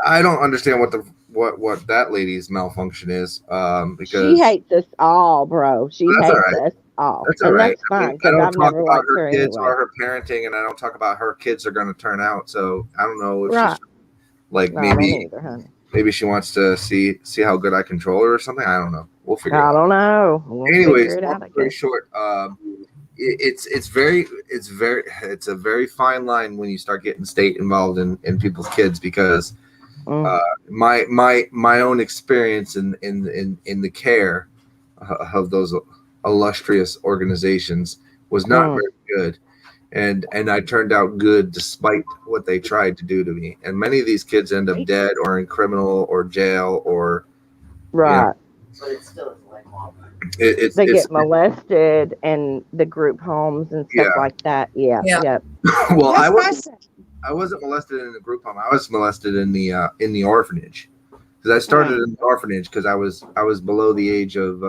S5: I don't understand what that lady's malfunction is. Because
S2: she hates us all, bro. She hates us all.
S5: That's all right.
S2: That's fine,
S5: I don't
S2: I've
S5: talk
S2: never
S5: about
S2: liked
S5: her kids
S2: anyway.
S5: or her parenting, and I don't talk about her kids are going to turn out. So I don't know if she's like maybe she wants to see how good I control her or something. I don't know. We'll figure it out.
S2: I don't know. We'll
S5: Anyways,
S2: figure it out,
S5: long story short, it's a very fine line when you start getting state involved in people's kids, because my own experience in the care of those illustrious organizations was not very good, and I turned out good despite what they tried to do to me. And many of these kids end up dead or in criminal or jail or
S2: right.
S6: But it still is like
S2: they get molested in the group homes and stuff like that. Yeah.
S5: Well, I wasn't molested in the group home. I was molested in the orphanage, because I started in the orphanage because I was below the age of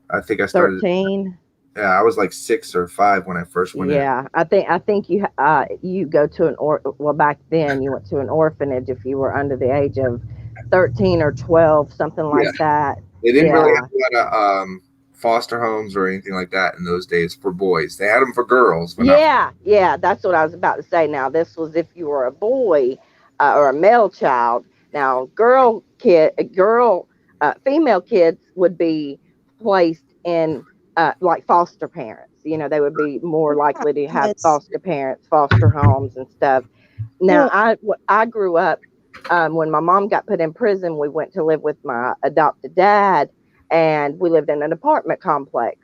S5: I think I started
S2: 13.
S5: Yeah, I was like 6 or 5 when I first went in.
S2: Yeah, I think you go to well, back then you went to an orphanage if you were under the age of 13 or 12, something like that.
S5: They didn't really have a lot of foster homes or anything like that in those days for boys. They had them for girls. But
S2: that's what I was about to say. Now, this was if you were a boy or a male child. Now, female kids would be placed in like foster parents. They would be more likely to have foster parents, foster homes and stuff. Now, I grew up when my mom got put in prison. We went to live with my adopted dad, and we lived in an apartment complex.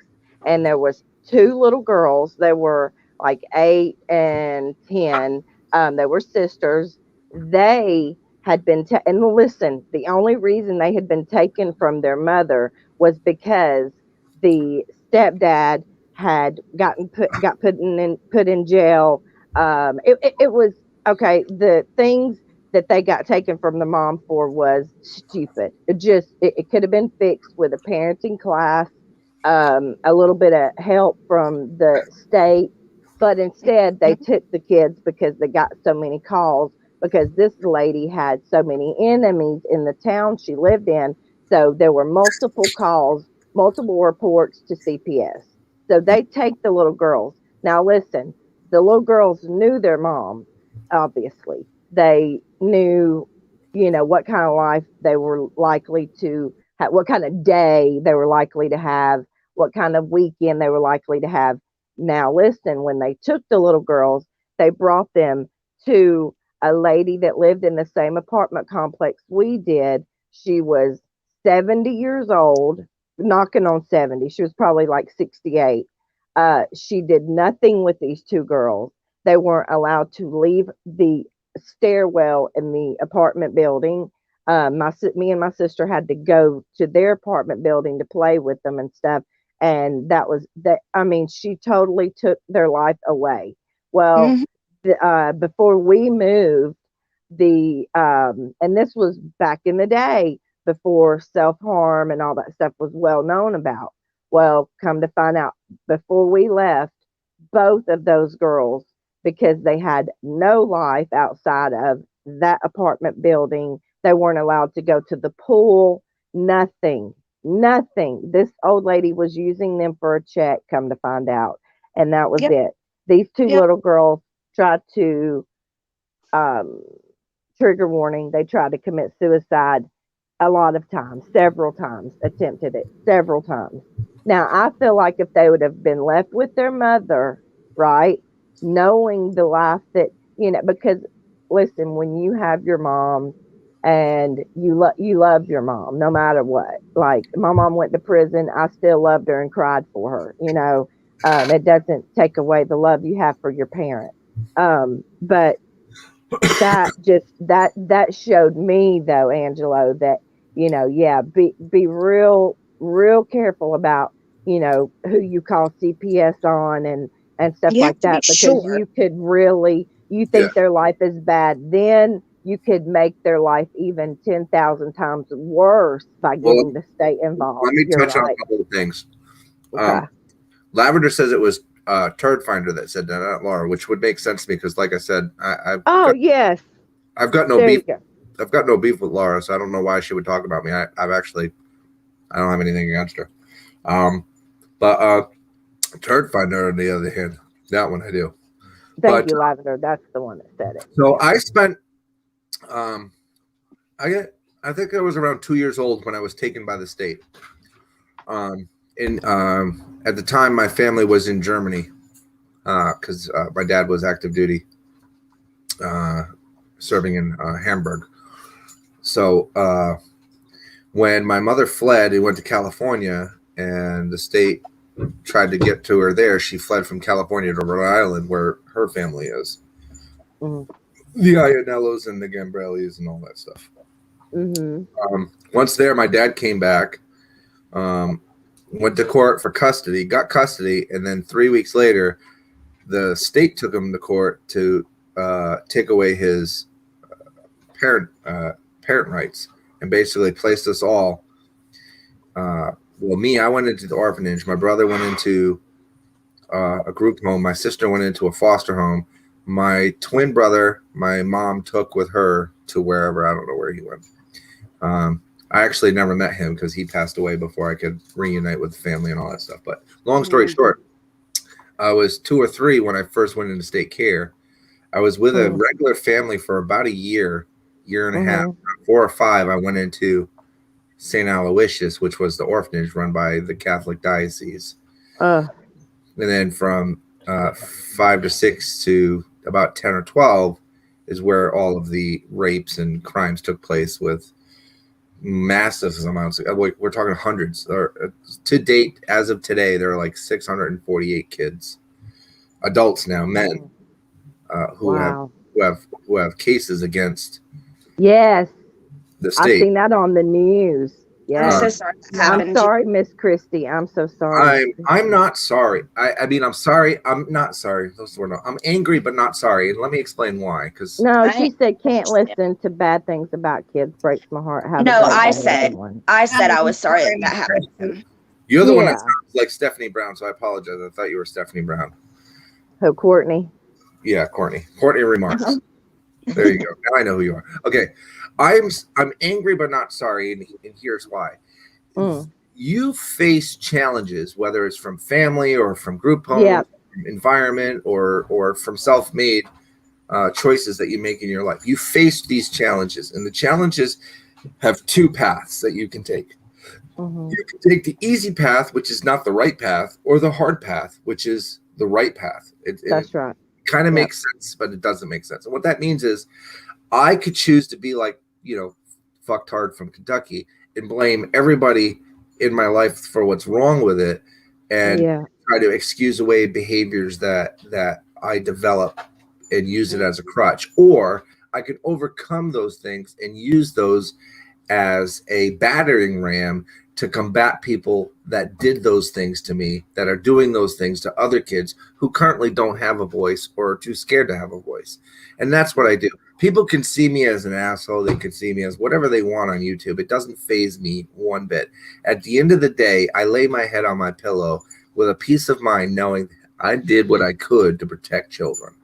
S2: And there was 2 little girls. They were like 8 and 10. They were sisters. They had been and listen, the only reason they had been taken from their mother was because the stepdad had got put in jail. It was okay. The things that they got taken from the mom for was stupid. It could have been fixed with a parenting class, a little bit of help from the state, but instead they took the kids because they got so many calls, because this lady had so many enemies in the town she lived in. So there were multiple calls, multiple reports to CPS. So they take the little girls. Now listen, the little girls knew their mom, obviously. They knew, what kind of life they were likely to have, what kind of day they were likely to have, what kind of weekend they were likely to have. Now listen, when they took the little girls, they brought them to a lady that lived in the same apartment complex we did. She was 70 years old, knocking on 70. She was probably like 68. She did nothing with these 2 girls. They weren't allowed to leave the stairwell in the apartment building. Me and my sister had to go to their apartment building to play with them and stuff. And that was that. I mean, she totally took their life away. Well, before we moved, and this was back in the day before self-harm and all that stuff was well known about. Well, come to find out, before we left, both of those girls, because they had no life outside of that apartment building, they weren't allowed to go to the pool, nothing, nothing. This old lady was using them for a check, come to find out. And that was
S3: Yep.
S2: it. These two
S3: Yep.
S2: little girls tried to, um, trigger warning, they tried to commit suicide a lot of times, several times, attempted it several times. Now, I feel like if they would have been left with their mother, right, knowing the life that, because listen, when you have your mom and you love your mom no matter what. Like my mom went to prison, I still loved her and cried for her. It doesn't take away the love you have for your parent. But that showed me though, Angelo, that be real careful about who you call CPS on and stuff
S3: You have
S2: like
S3: to be
S2: that, because
S3: sure.
S2: you could really, you think their life is bad, then you could make their life even 10,000 times worse by getting the state involved.
S5: Let me
S2: You're
S5: touch on
S2: right.
S5: a couple of things.
S2: Okay.
S5: Lavender says it was Turd Finder that said that, not Laura, which would make sense to me because, like I said,
S2: Yes.
S5: I've got no
S2: There
S5: beef.
S2: you go.
S5: I've got no beef with Laura, so I don't know why she would talk about me. I don't have anything against her. But Turd Finder, on the other hand, that one I do.
S2: Thank you, Lavender. That's the one that said it.
S5: So I spent, I think I was around 2 years old when I was taken by the state. At the time, my family was in Germany because my dad was active duty, serving in Hamburg. So when my mother fled and went to California, and the state tried to get to her there, she fled from California to Rhode Island, where her family is.
S2: Mm-hmm.
S5: The Iannellos and the Gambrellis and all that stuff.
S2: Mm-hmm.
S5: Once there, my dad came back, went to court for custody, got custody, and then 3 weeks later, the state took him to court to take away his parent rights and basically placed us all. I went into the orphanage. My brother went into a group home. My sister went into a foster home. My twin brother, my mom took with her to wherever. I don't know where he went. I actually never met him because he passed away before I could reunite with the family and all that stuff. But long story short, I was 2 or 3 when I first went into state care. I was with a regular family for about a year and a half. 4 or 5, I went into St. Aloysius, which was the orphanage run by the Catholic Diocese. And then from 5 to 6 to about 10 or 12 is where all of the rapes and crimes took place, with massive amounts. We're talking hundreds. To date, as of today, there are like 648 kids, adults now, men, who have cases against.
S2: Yes.
S5: The state.
S2: I've seen that on the news. Yeah.
S3: I'm so sorry.
S2: I'm sorry, Miss Christie. I'm so sorry.
S5: I'm not sorry. I mean, I'm sorry. I'm not sorry. Those were not. I'm angry, but not sorry. And let me explain why. Because
S2: she said can't listen to bad things about kids. Breaks my heart.
S3: I said I was sorry that happened.
S5: You're the one that sounds like Stephanie Brown, so I apologize. I thought you were Stephanie Brown.
S2: Oh, Courtney.
S5: Yeah, Courtney. Courtney remarks. There you go. Now I know who you are. Okay. I'm angry but not sorry, and here's why. You face challenges, whether it's from family or from group home, environment, or from self-made choices that you make in your life. You face these challenges, and the challenges have 2 paths that you can take. You can take the easy path, which is not the right path, or the hard path, which is the right path.
S2: That's right.
S5: It kind of makes sense, but it doesn't make sense. And what that means is I could choose to be like, fucktard from Kentucky and blame everybody in my life for what's wrong with it, and try to excuse away behaviors that I develop and use it as a crutch. Or I could overcome those things and use those as a battering ram to combat people that did those things to me, that are doing those things to other kids who currently don't have a voice or are too scared to have a voice. And that's what I do. people can see me as an asshole. They can see me as whatever they want on YouTube. It doesn't faze me one bit. At the end of the day, I lay my head on my pillow with a peace of mind knowing I did what I could to protect children.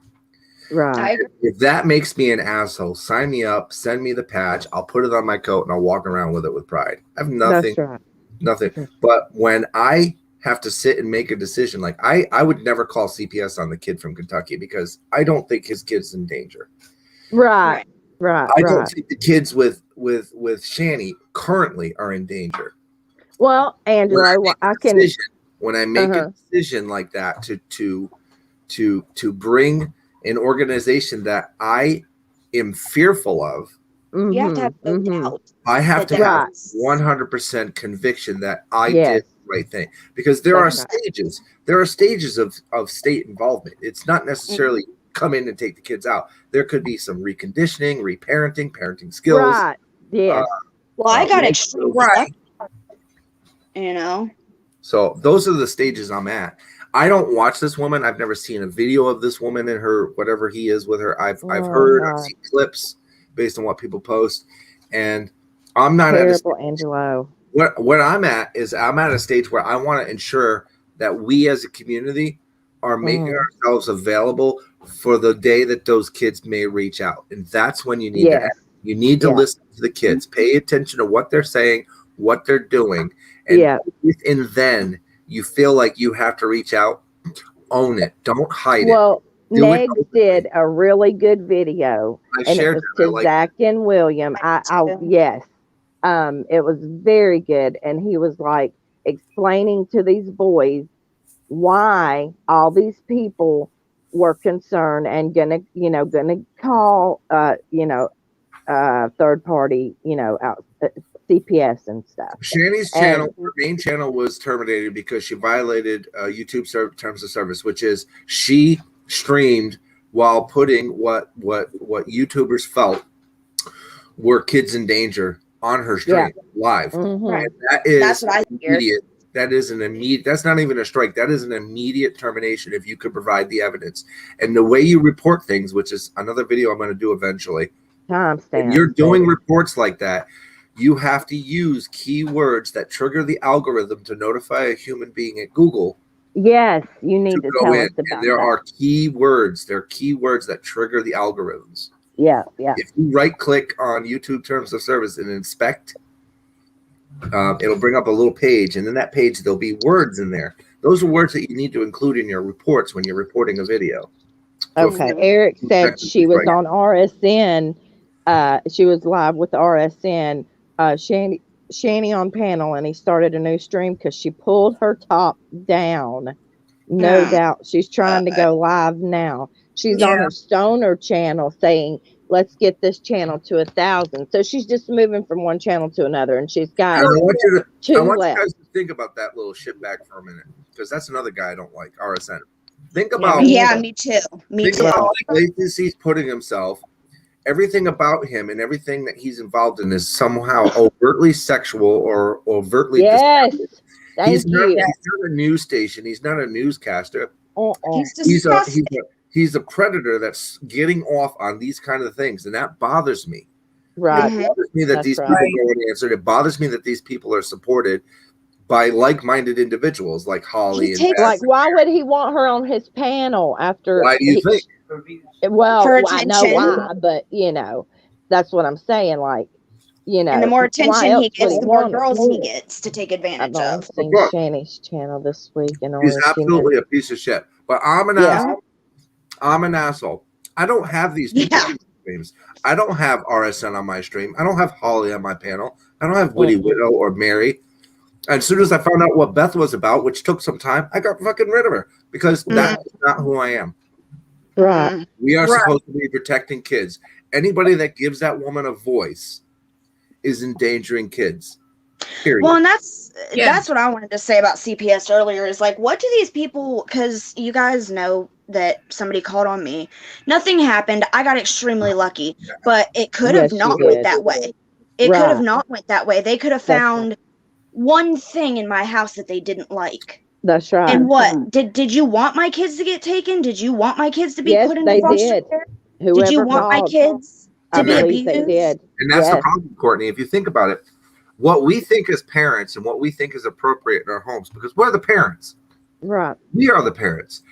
S2: Right.
S5: If that makes me an asshole, sign me up, send me the patch. I'll put it on my coat and I'll walk around with it with pride. I have nothing.
S2: That's right.
S5: Nothing. But when I have to sit and make a decision, like I would never call CPS on the kid from Kentucky because I don't think his kid's in danger.
S2: Right.
S5: I don't think the kids with Shani currently are in danger.
S2: Well, Angela,
S5: when I make a decision like that to bring an organization that I am fearful of,
S3: you have to have no doubt.
S5: I have to have 100% conviction that I did the right thing, because there are stages. There are stages of state involvement. It's not necessarily come in and take the kids out. There could be some reconditioning, reparenting, parenting skills.
S2: Right. Yeah.
S3: Well, I got extremely lucky, you know.
S5: So those are the stages I'm at. I don't watch this woman. I've never seen a video of this woman and her whatever he is with her. I've heard, I've seen clips based on what people post, and I'm not
S2: terrible, Angelo.
S5: What I'm at is I'm at a stage where I want to ensure that we as a community are making ourselves available for the day that those kids may reach out, and that's when you need to act. You need to listen to the kids, pay attention to what they're saying, what they're doing, and then you feel like you have to reach out, own it. Don't hide it.
S2: Well, Negs did a really good video, and it was to Zach and William. Yes, it was very good, and he was like explaining to these boys why all these people were concerned and gonna call third party out. CPS and stuff.
S5: Shani's channel, her main channel, was terminated because she violated YouTube terms of service, which is she streamed while putting what YouTubers felt were kids in danger on her stream live.
S3: Right.
S5: That's what I immediate. That is an immediate. That's not even a strike. That is an immediate termination if you could provide the evidence. And the way you report things, which is another video I'm going to do eventually. When you're doing reports like that, you have to use keywords that trigger the algorithm to notify a human being at Google.
S2: Yes, you need to tell us about
S5: there are keywords. There are keywords that trigger the algorithms.
S2: Yeah.
S5: If you right-click on YouTube Terms of Service and inspect, it'll bring up a little page, and in that page there'll be words in there. Those are words that you need to include in your reports when you're reporting a video.
S2: Okay. Eric said she was on RSN. She was live with RSN. Shani on panel, and he started a new stream because she pulled her top down. No doubt. She's trying to go live now. She's on her Stoner channel saying, let's get this channel to 1,000. So she's just moving from one channel to another, and she's got
S5: I want
S2: two
S5: you
S2: left.
S5: guys to think about that little shitbag for a minute, because that's another guy I don't like, RSN. Think about
S3: me too.
S5: Think about the places he's putting himself. Everything about him and everything that he's involved in is somehow overtly sexual or overtly destructive. He's not a news station. He's not a newscaster. He's a predator that's getting off on these kind of things, and that bothers me.
S2: Right.
S5: It bothers me that these people go unanswered. It bothers me that these people are supported by like-minded individuals like Holly.
S2: Why would he want her on his panel after?
S5: Why do you think?
S2: Well, I know why, but that's what I'm saying.
S3: And the more attention he gets, the more girls he gets to take advantage of.
S2: I've seen Shani's channel this week, and
S5: he's absolutely a piece of shit. But I'm an asshole. I'm an asshole. I don't have these streams. I don't have RSN on my stream. I don't have Holly on my panel. I don't have Witty Widow or Mary. And as soon as I found out what Beth was about, which took some time, I got fucking rid of her because that's not who I am.
S2: Right.
S5: We are supposed to be protecting kids. Anybody that gives that woman a voice is endangering kids. Period.
S3: Well, and that's what I wanted to say about CPS earlier is what do these people, because you guys know that somebody called on me. Nothing happened. I got extremely lucky, but it could have not went that way. It could have not went that way. They could have found one thing in my house that they didn't like.
S2: That's right.
S3: And what? Did you want my kids to get taken? Did you want my kids to be put in
S2: the
S3: foster care?
S2: Whoever
S3: did you want my kids To be
S2: believe they
S3: abused?
S2: did.
S5: And that's the
S2: Yes.
S5: problem, Courtney. If you think about it, what we think as parents and what we think is appropriate in our homes, because we're the parents.
S2: Right.
S5: We are the parents.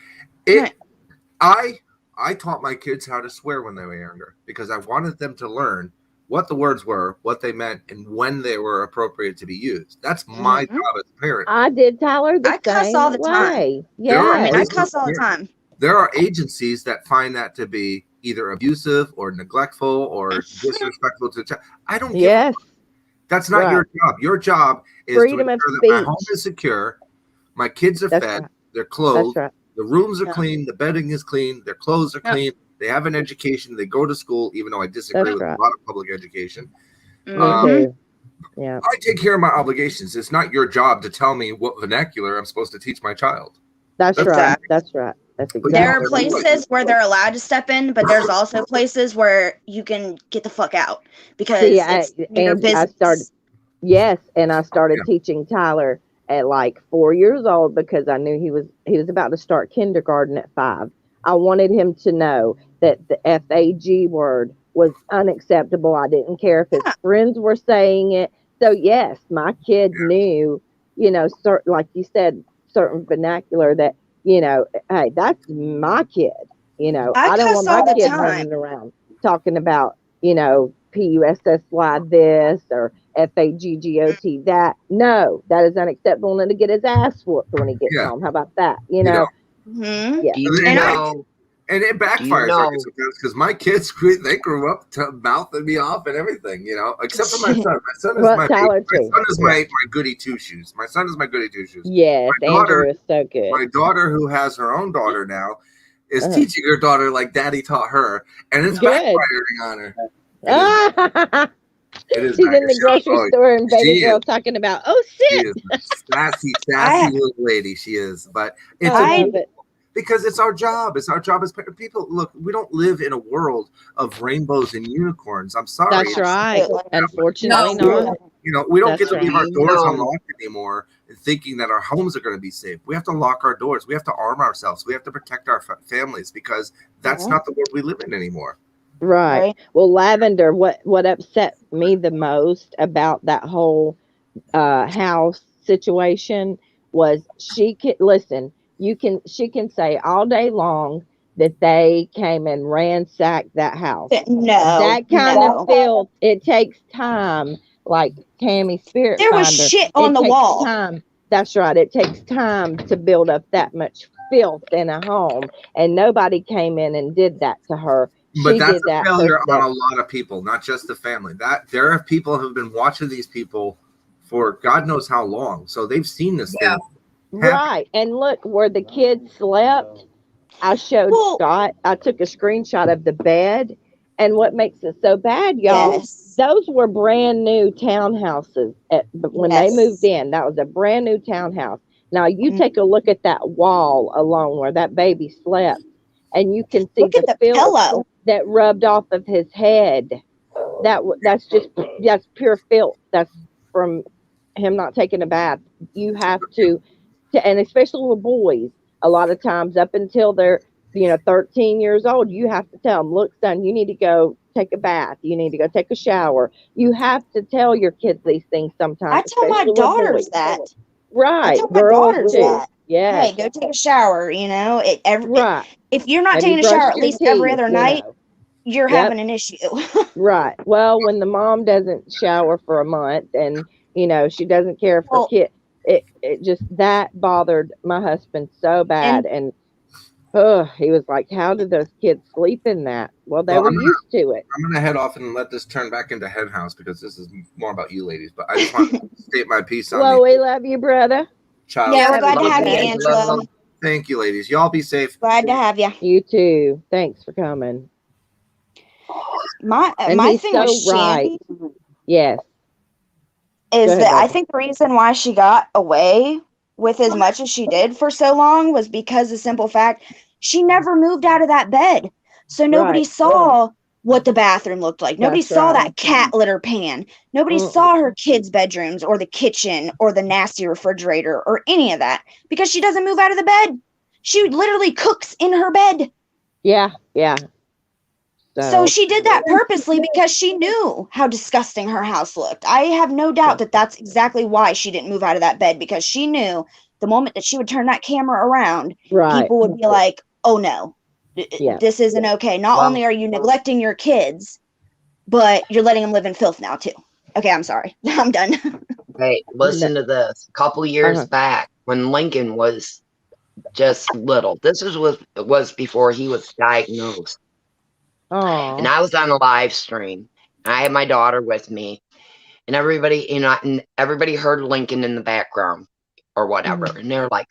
S5: I taught my kids how to swear when they were younger because I wanted them to learn what the words were, what they meant, and when they were appropriate to be used. That's my job as a parent.
S2: I did Tyler the
S3: I cuss
S2: same
S3: all the time.
S2: way.
S5: There are
S3: I mean, I
S2: Yes.
S3: cuss all the time.
S5: There are agencies that find that to be either abusive or neglectful or disrespectful to the child. I don't give a
S2: Yes.
S5: fuck. That's not
S2: Right.
S5: your job. Your job is
S2: Freedom
S5: to
S2: of
S5: ensure that my
S2: speech.
S5: home is secure, my kids are
S2: That's
S5: fed,
S2: right.
S5: they're
S2: That's
S5: clothed,
S2: right.
S5: the rooms are
S3: Yeah.
S5: clean, the bedding is clean, their clothes are
S3: Yeah.
S5: clean, they have an education, they go to school, even though I disagree
S2: That's
S5: with
S2: right.
S5: a lot of public education.
S2: Me
S3: Mhm.
S2: too. Yeah.
S5: I take care of my obligations. It's not your job to tell me what vernacular I'm supposed to teach my child.
S2: That's right.
S3: Exactly.
S2: That's right. That's
S5: But
S3: There
S2: exactly.
S3: are places where they're allowed to step in, but there's also places where you can get the fuck out because
S2: See,
S3: it's your
S2: and I
S3: business.
S2: started. Yes, and I started
S5: Yeah.
S2: teaching Tyler at like 4 years old because I knew he was about to start kindergarten at 5. I wanted him to know that the FAG word was unacceptable. I didn't care if his
S3: Yeah.
S2: friends were saying it. So yes, my kid knew, like you said, certain vernacular that, hey, that's my kid.
S3: I
S2: I don't
S3: cuss
S2: want my
S3: all the
S2: kid
S3: time.
S2: running around talking about, PUSSY this or FAGGOT that. No, that is unacceptable and to get his ass whooped when he gets
S5: Yeah.
S2: home. How about that?
S3: Mhm.
S2: Yeah.
S4: Do you
S3: And
S4: know?
S5: And it backfires
S4: know-
S5: on me sometimes because my kids, they grew up mouthing me off and everything, except for my son. My son is
S2: Well, Tyler
S5: my
S2: too.
S5: son is my goody two shoes. My son is my goody two shoes.
S2: Yes,
S5: My daughter-
S2: Andrew is so good.
S5: My daughter, who has her own daughter now, is
S2: Uh-huh.
S5: teaching her daughter like daddy taught her, and it's
S2: Good.
S5: backfiring on her. It is
S2: She's in the grocery
S5: oh,
S2: store and baby
S5: she
S2: girl
S5: is.
S2: talking about, oh
S5: She
S2: shit.
S5: is a sassy
S3: I-
S5: little lady. She is, but it's
S2: I love it.
S5: because it's our job. It's our job as people. Look, we don't live in a world of rainbows and unicorns. I'm sorry.
S2: That's right.
S3: Absolutely.
S2: Unfortunately
S1: No.
S2: not.
S5: We don't
S2: That's
S5: get to leave
S2: right.
S5: our doors
S4: No.
S5: unlocked anymore and thinking that our homes are going to be safe. We have to lock our doors. We have to arm ourselves. We have to protect our families because that's
S3: Mhm.
S5: not the world we live in anymore.
S2: Right.
S3: Right.
S2: Well, Lavender, what upset me the most about that whole house situation was she can say all day long that they came and ransacked that house.
S3: No.
S2: That kind
S3: no.
S2: of filth, it takes time, like Tammy Spirit
S3: There was
S2: Finder.
S3: shit on
S2: It
S3: the
S2: takes
S3: wall.
S2: time. That's right. It takes time to build up that much filth in a home, and nobody came in and did that to her.
S5: But
S2: She
S5: that's
S2: did
S5: a
S2: that
S5: failure on a
S2: herself.
S5: lot of people, not just the family. That there are people who've been watching these people for God knows how long, so they've seen this
S1: Yeah.
S5: thing.
S2: Right. And look, where the kids slept, I showed
S3: Well-
S2: Scott. I took a screenshot of the bed. And what makes it so bad, y'all,
S3: Yes.
S2: those were brand new townhouses when
S3: Yes.
S2: they moved in. That was a brand new townhouse. Now, you
S3: Mhm.
S2: take a look at that wall alone where that baby slept, and you can see
S3: Look at the
S2: filth
S3: pillow.
S2: that rubbed off of his head. That's pure filth. That's from him not taking a bath. You have to, and especially with boys, a lot of times up until they're 13 years old, you have to tell them, look, son, you need to go take a bath. You need to go take a shower. You have to tell your kids these things sometimes.
S3: I tell my
S2: especially with
S3: daughters
S2: boys.
S3: that.
S2: Right.
S3: I tell my
S2: Girls
S3: daughters
S2: too.
S3: that.
S2: Yes.
S3: Hey, go take a shower.
S2: Right.
S3: If you're not
S2: Have you
S3: taking a shower
S2: brushed
S3: at
S2: your
S3: least every
S2: teeth,
S3: other
S2: you
S3: night,
S2: know?
S3: you're
S2: Yep.
S3: having an issue.
S2: Right. Well, when the mom doesn't shower for a month and, she doesn't care for
S3: Well-
S2: kids, it just, that bothered my husband so bad. And he was like, how did those kids sleep in that? Well, they were used to it.
S5: I'm gonna head off and let this turn back into Hen House because this is more about you ladies. But I just want to state my piece on
S2: Well,
S5: the
S2: we love you, brother.
S5: child.
S3: Yeah, we're glad to
S4: Love
S3: have you,
S4: you,
S3: Angelo.
S4: Angelo.
S5: Thank you, ladies. Y'all be safe.
S3: Glad to have you.
S2: You too. Thanks for coming.
S3: My
S2: And he's
S3: thing
S2: so
S3: with Shandy
S2: Yes.
S3: is
S2: Go ahead,
S3: that I
S2: Barbara.
S3: think the reason why she got away with as much as she did for so long was because the simple fact she never moved out of that bed. So nobody
S2: Right.
S3: saw what the bathroom looked like. Nobody
S2: That's
S3: saw
S2: right.
S3: that cat litter pan. Nobody
S2: Mm-mm.
S3: saw her kids' bedrooms or the kitchen or the nasty refrigerator or any of that because she doesn't move out of the bed. She literally cooks in her bed.
S2: Yeah. Yeah.
S3: So she did that purposely because she knew how disgusting her house looked. I have no doubt that that's exactly why she didn't move out of that bed, because she knew the moment that she would turn that camera around, people would be like, oh no, this isn't okay. Not only are you neglecting your kids, but you're letting them live in filth now too. Okay, I'm sorry. I'm done.
S4: Hey, listen to this. A couple years back when Lincoln was just little, this was before he was diagnosed.
S2: Oh.
S4: And I was on a live stream. And I had my daughter with me, and everybody, and everybody heard Lincoln in the background or whatever. And they're like,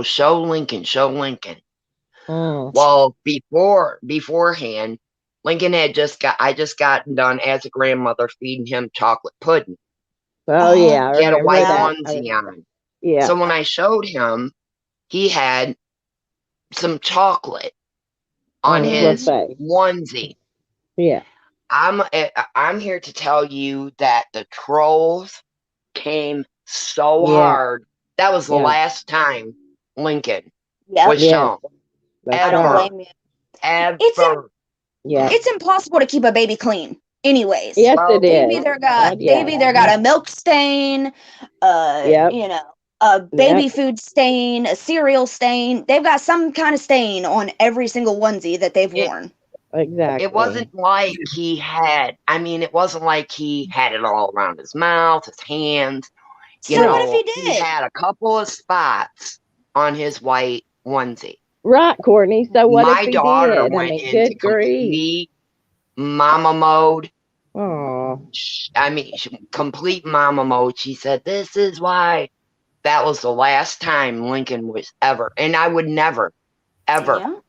S4: show Lincoln, show Lincoln. Well, beforehand, Lincoln I just got done as a grandmother feeding him chocolate pudding.
S2: Oh yeah,
S4: he had a white onesie on.
S2: Yeah.
S4: So when I showed him, he had some chocolate on his onesie.
S2: Yeah.
S4: I'm here to tell you that the trolls came so hard. That was the last time Lincoln was shown.
S3: I don't blame you.
S4: Ever.
S3: It's impossible to keep a baby clean. Anyways,
S2: yes, it is.
S3: They've either got a milk stain, a baby food stain, a cereal stain. They've got some kind of stain on every single onesie that they've worn.
S2: Exactly.
S4: It wasn't like he had. It wasn't like he had it all around his mouth, his hands.
S3: What if he did?
S4: He had a couple of spots on his white onesie.
S2: Right, Courtney. So what if he did?
S4: My daughter went into complete mama mode.
S2: Oh.
S4: Complete mama mode. She said, "This is why." That was the last time Lincoln was ever, and I would never, ever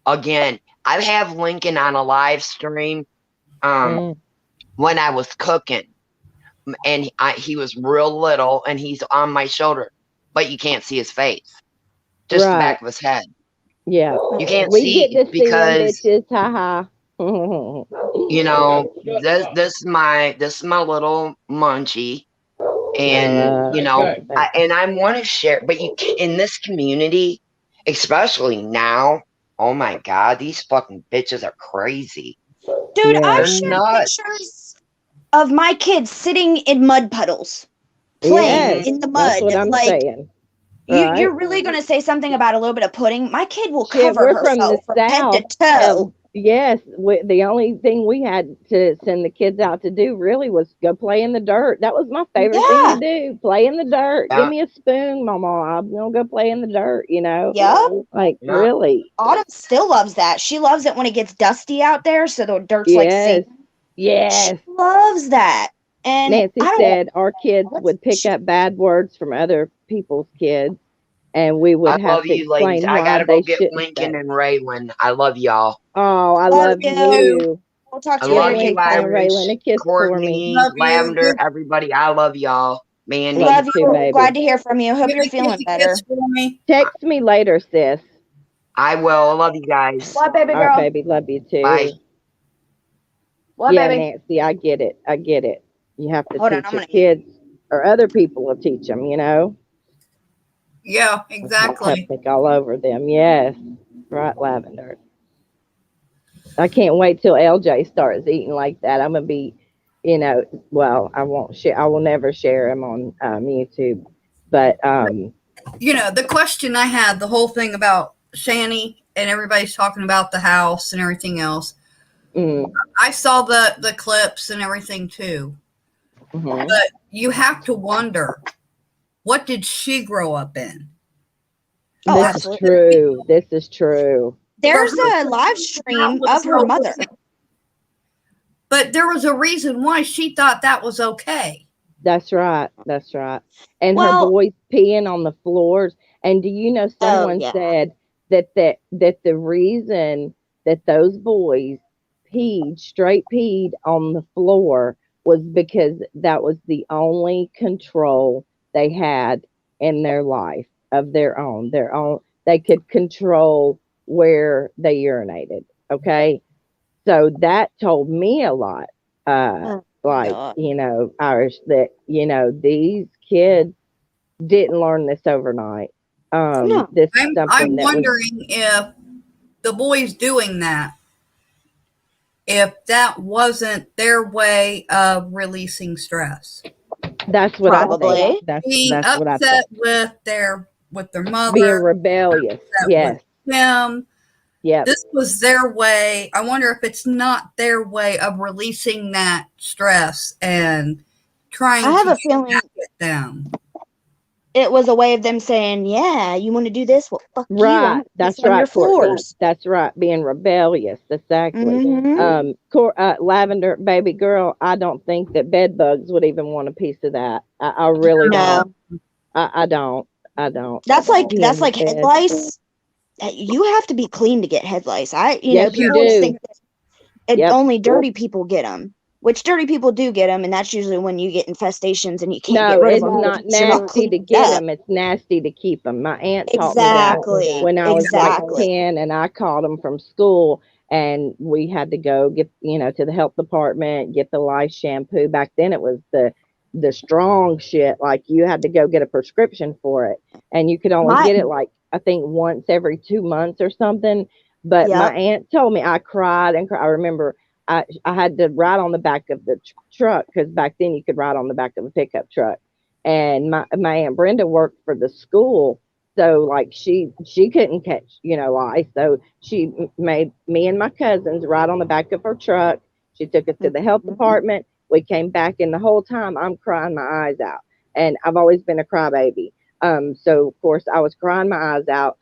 S4: again. I have Lincoln on a live stream when I was cooking, and he was real little, and he's on my shoulder, but you can't see his face, just the back of his head.
S2: Yeah,
S4: you can't see because
S2: bitches, haha.
S4: This is my little munchie, and and I want to share, but you can, in this community, especially now. Oh my God, these fucking bitches are crazy.
S3: Dude, I've shared pictures of my kids sitting in mud puddles, playing in the mud.
S2: That's what I'm saying.
S3: You're really going to say something about a little bit of pudding? My kid will cover herself from head to toe.
S2: Yes, the only thing we had to send the kids out to do really was go play in the dirt. That was my favorite thing to do. Play in the dirt. Give me a spoon, Mama. I'm going to go play in the dirt, Really.
S3: Autumn still loves that. She loves it when it gets dusty out there, so the dirt's like sinking.
S2: Yes.
S3: She loves that. And
S2: Nancy said our kids would pick up bad words from other people's kids, and we would have to explain why
S4: I gotta
S2: go
S4: get Lincoln and Raylan. I love y'all.
S2: Oh, I love you.
S3: We'll talk to
S4: you later.
S3: You,
S2: Raylan. A kiss
S4: Courtney,
S2: for me.
S4: Lavender, everybody. I love y'all. Mandy.
S3: Love you. Too, baby. Glad to hear from you. Hope you're feeling better.
S2: Text me later, sis.
S4: I will. I love you guys.
S3: Love, baby girl.
S2: All right, baby. Love you too.
S4: Bye.
S3: Love, baby.
S2: Nancy, I get it. You have to teach your kids, or other people will teach them,
S1: Yeah, exactly.
S2: Peptic all over them. Yes. Right, Lavender. I can't wait till LJ starts eating like that. I'm going to be, well, I won't share. I will never share him on YouTube. But,
S1: the question I had, the whole thing about Shani and everybody's talking about the house and everything else. I saw the clips and everything too. But you have to wonder, what did she grow up in?
S2: This is true.
S3: There's a live stream of her mother.
S1: But there was a reason why she thought that was okay.
S2: That's right. And her boys peeing on the floors. And do you know someone said that the reason that those boys straight peed on the floor was because that was the only control they had in their life of their own. They could control where they urinated. Okay. So that told me a lot. Irish, that, these kids didn't learn this overnight.
S1: I'm wondering if the boys doing that, if that wasn't their way of releasing stress.
S2: That's what
S3: Probably.
S2: I think.
S1: Being
S2: That's what I
S1: upset
S2: think.
S1: with their mother,
S2: Being rebellious.
S1: upset
S2: Yes.
S1: with him.
S2: Yep.
S1: This was their way. I wonder if it's not their way of releasing that stress and trying
S3: I have
S1: to
S3: a feeling
S1: get them.
S3: it was a way of them saying, "Yeah, you want to do this? Well, fuck you. I'm
S2: Right.
S3: gonna
S2: That's
S3: piss on your
S2: right, Courtney.
S3: floors."
S2: That's right. Being rebellious. Exactly.
S3: Mhm.
S2: Lavender, baby girl, I don't think that bed bugs would even want a piece of that. I really
S3: No.
S2: don't. I don't. I don't.
S3: That's like
S2: Be in the
S3: head
S2: bed.
S3: lice. You have to be clean to get head lice.
S2: Yes, you
S3: people always
S2: do.
S3: think that
S2: Yep.
S3: only dirty people get them, which dirty people do get them, and that's usually when you get infestations and you can't
S2: No,
S3: get rid
S2: it's
S3: of them.
S2: not
S3: because you're not
S2: nasty to
S3: cleaning
S2: get
S3: it up.
S2: them. It's nasty to keep them. My aunt taught me that
S3: Exactly.
S2: when I was like
S3: Exactly.
S2: 10 and I caught them from school and we had to go get, to the health department, get the lice shampoo. Back then it was the strong shit. Like you had to go get a prescription for it and you could only
S3: My-
S2: get it like, I think once every 2 months or something. But my
S3: Yep.
S2: aunt told me I cried and cried. I remember I had to ride on the back of the truck because back then you could ride on the back of a pickup truck. And my Aunt Brenda worked for the school. So like she couldn't catch, lice. So she made me and my cousins ride on the back of her truck. She took us to the health department. We came back and the whole time I'm crying my eyes out. And I've always been a crybaby. So of course I was crying my eyes out.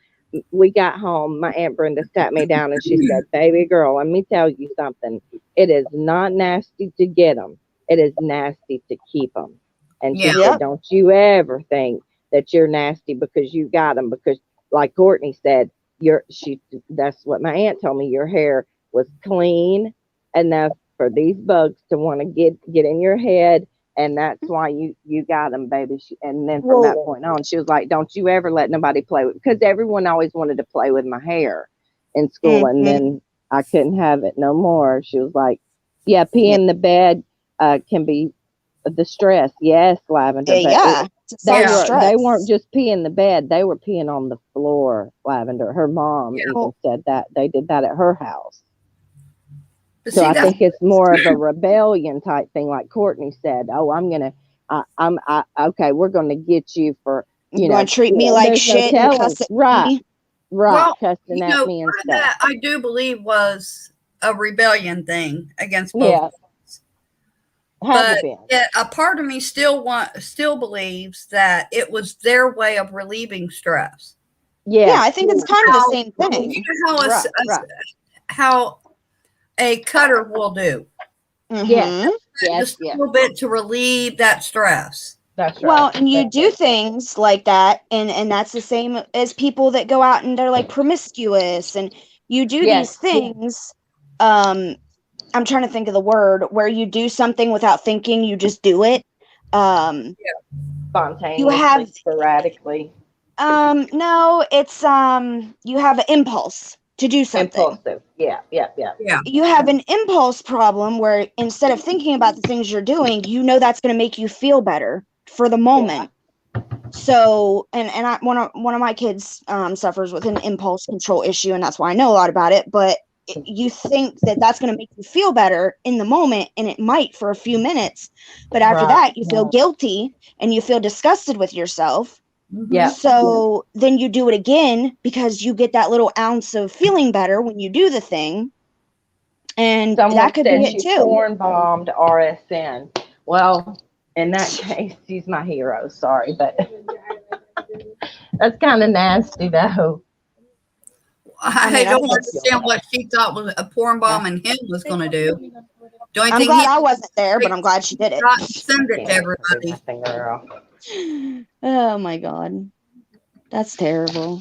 S2: We got home, my Aunt Brenda sat me down and she said, "Baby girl, let me tell you something. It is not nasty to get them. It is nasty to keep them." And she
S1: Yeah.
S2: said,
S3: Yep.
S2: "Don't you ever think that you're nasty because you got them. Because like Courtney said, that's what my aunt told me. Your hair was clean enough for these bugs to want to get in your head. And that's why you got them, baby." And then from that point on, she was like, "Don't you ever let nobody play with," because everyone always wanted to play with my hair in school. And then I couldn't have it no more. She was like, "Yeah, pee in the bed can be the stress." Yes, Lavender.
S3: Yeah.
S2: They weren't just peeing the bed. They were peeing on the floor, Lavender. Her mom even said that. They did that at her house.
S1: But
S2: So
S1: see,
S2: I
S1: that's
S2: think it's more of a rebellion type thing, like Courtney said. "Oh, okay, we're gonna get you for
S3: You're gonna treat me like
S2: there's
S3: shit
S2: no
S3: and
S2: telling."
S3: cuss at
S2: Right,
S3: me.
S1: Well,
S2: cussing at me and
S1: part of
S2: stuff.
S1: that I do believe was a rebellion thing against both.
S2: Yeah, had to be.
S1: Yet a part of me still believes that it was their way of relieving stress.
S3: Yeah, I think it's kind of the same
S1: You
S3: thing.
S1: know how a cutter will do.
S2: Yes,
S1: Just a little bit to relieve that stress.
S2: That's right.
S3: Well, and you do things like that, and that's the same as people that go out and they're like promiscuous, and you do these things. I'm trying to think of the word where you do something without thinking, you just do it.
S2: Spontaneously,
S3: you have
S2: sporadically.
S3: No, it's you have an impulse to do something.
S2: Impulsive. Yeah.
S3: You have an impulse problem where instead of thinking about the things you're doing, that's going to make you feel better for the moment. So, and one of my kids suffers with an impulse control issue, and that's why I know a lot about it. But you think that that's going to make you feel better in the moment, and it might for a few minutes, but after that, you feel guilty and you feel disgusted with yourself.
S2: Yeah.
S3: So then you do it again because you get that little ounce of feeling better when you do the thing. And
S2: Someone
S3: that could be it too.
S2: Porn bombed RSN. Well, in that case, she's my hero. Sorry, but that's kind of nasty, though.
S1: I don't understand what she thought was a porn bomb and him was going to do.
S3: I'm glad I wasn't there, but I'm glad she did it.
S1: Send it to everybody.
S3: Oh my God, that's terrible.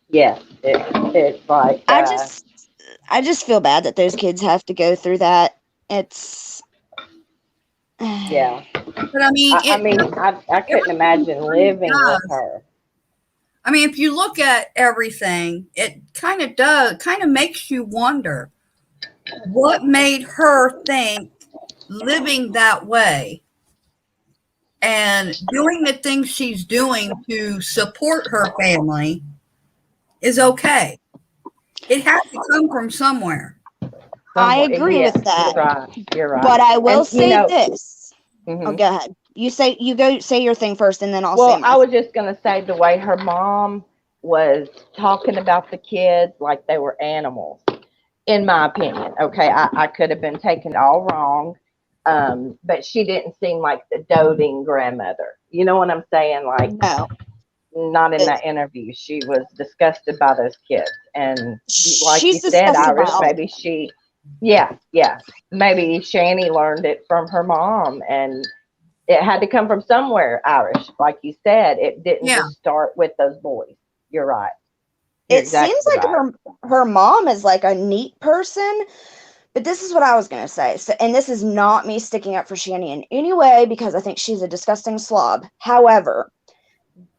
S2: Yeah, it's like
S3: I just feel bad that those kids have to go through that. It's
S1: But I mean,
S2: I couldn't imagine living with her.
S1: I mean, if you look at everything, it kind of makes you wonder what made her think living that way and doing the things she's doing to support her family is okay. It has to come from somewhere.
S3: I agree
S2: Yes,
S3: with that.
S2: You're right. You're right.
S3: But I will
S2: And,
S3: say this.
S2: Mhm.
S3: Oh, go ahead. You go say your thing first, and then I'll say
S2: Well,
S3: my
S2: I was just going to say the way her mom was talking about the kids like they were animals, in my opinion. Okay, I could have been taken all wrong, but she didn't seem like the doting grandmother. You know what I'm saying? Like,
S3: No.
S2: not in
S3: It-
S2: that interview. She was disgusted by those kids. And like you
S3: She's
S2: said,
S3: disgusted by
S2: Irish,
S3: all.
S2: maybe maybe Shani learned it from her mom, and it had to come from somewhere, Irish. Like you said, it didn't
S1: Yeah.
S2: just start with those boys. You're right. You're
S3: It seems
S2: exactly
S3: like
S2: right.
S3: her mom is like a neat person, but this is what I was gonna say. So, and this is not me sticking up for Shani in any way because I think she's a disgusting slob. However,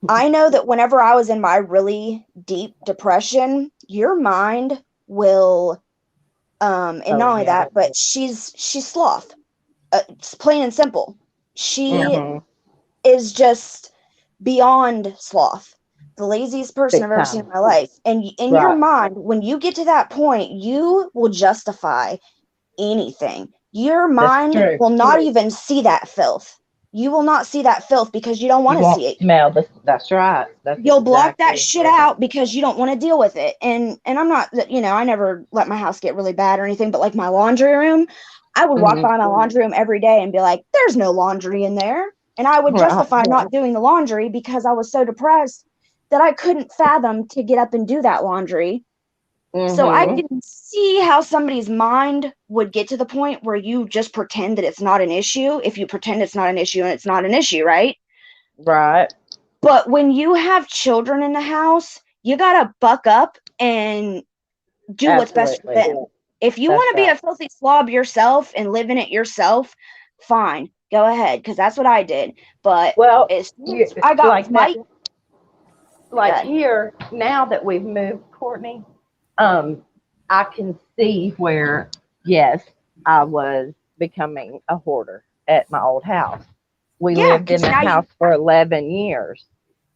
S3: I know that whenever I was in my really deep depression, your mind will, and
S2: Oh,
S3: not only
S2: yeah.
S3: that, but she's sloth. It's plain and simple. She
S2: Mhm.
S3: is just beyond sloth, the laziest person
S2: Big
S3: I've ever seen in
S2: time.
S3: my life. And in your
S2: Right.
S3: mind, when you get to that point, you will justify anything. Your mind
S2: true.
S3: will not even see that filth. You will not see that filth because you don't want
S2: You
S3: to
S2: won't
S3: see it.
S2: smell this. That's right. That's
S3: You'll block that
S2: exactly
S3: shit
S2: right.
S3: out because you don't want to deal with it. And I'm not, I never let my house get really bad or anything, but like my laundry room, I would walk
S2: Mhm.
S3: by my laundry room every day and be like, there's no laundry in there. And I would
S2: Right.
S3: justify not doing the laundry because I was so depressed that I couldn't fathom to get up and do that laundry. So I
S2: Mhm.
S3: can see how somebody's mind would get to the point where you just pretend that it's not an issue. If you pretend it's not an issue and it's not an issue, right?
S2: Right.
S3: But when you have children in the house, you gotta buck up and do what's best for
S2: Absolutely.
S3: them. If you
S2: That's
S3: want to be
S2: right.
S3: a filthy slob yourself and live in it yourself, fine, go ahead, because that's what I did. But
S2: Well,
S3: as soon as I got
S2: like that,
S3: Mike,
S2: like
S3: good.
S2: here now that we've moved, Courtney, I can see where, yes, I was becoming a hoarder at my old house. We
S3: Yeah,
S2: lived in
S3: because
S2: the house for 11 years.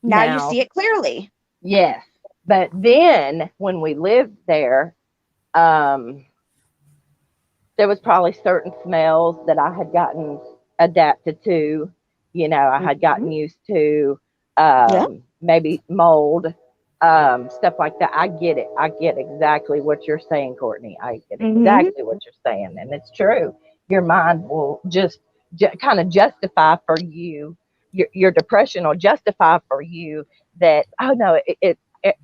S3: now you
S2: Now,
S3: see it clearly.
S2: yes, but then when we lived there, um, there was probably certain smells that I had gotten adapted to. You know, I had gotten used to,
S3: Yeah.
S2: maybe mold, stuff like that. I get it. I get exactly what you're saying, Courtney. I get
S3: Mm-hmm.
S2: exactly what you're saying, and it's true. Your mind will just kind of justify for you. Your depression will justify for you that, oh no,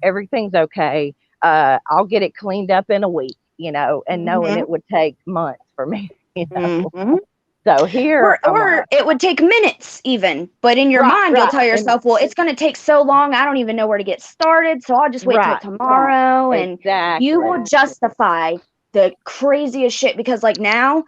S2: everything's okay. I'll get it cleaned up in a week, and knowing
S3: Mm-hmm.
S2: it would take months for me,
S3: Mm-hmm.
S2: So here I'm
S3: Or
S2: like,
S3: it would take minutes even, but in your mind you'll
S2: right,
S3: tell yourself, well, it's going to take so long, I don't even know where to get started, so I'll just wait till
S2: right,
S3: tomorrow. And you
S2: exactly,
S3: will justify the craziest shit because like now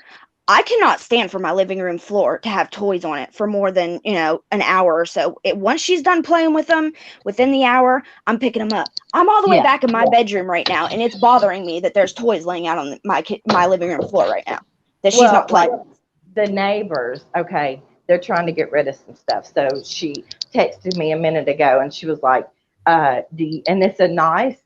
S3: I cannot stand for my living room floor to have toys on it for more than, an hour or so. Once she's done playing with them, within the hour, I'm picking them up. I'm all the way
S2: yeah.
S3: back in my bedroom right now, and it's bothering me that there's toys laying out on my living room floor right now that she's
S2: Well,
S3: not
S2: like
S3: playing.
S2: the neighbors, okay, they're trying to get rid of some stuff. So she texted me a minute ago, and she was like, and it's a nice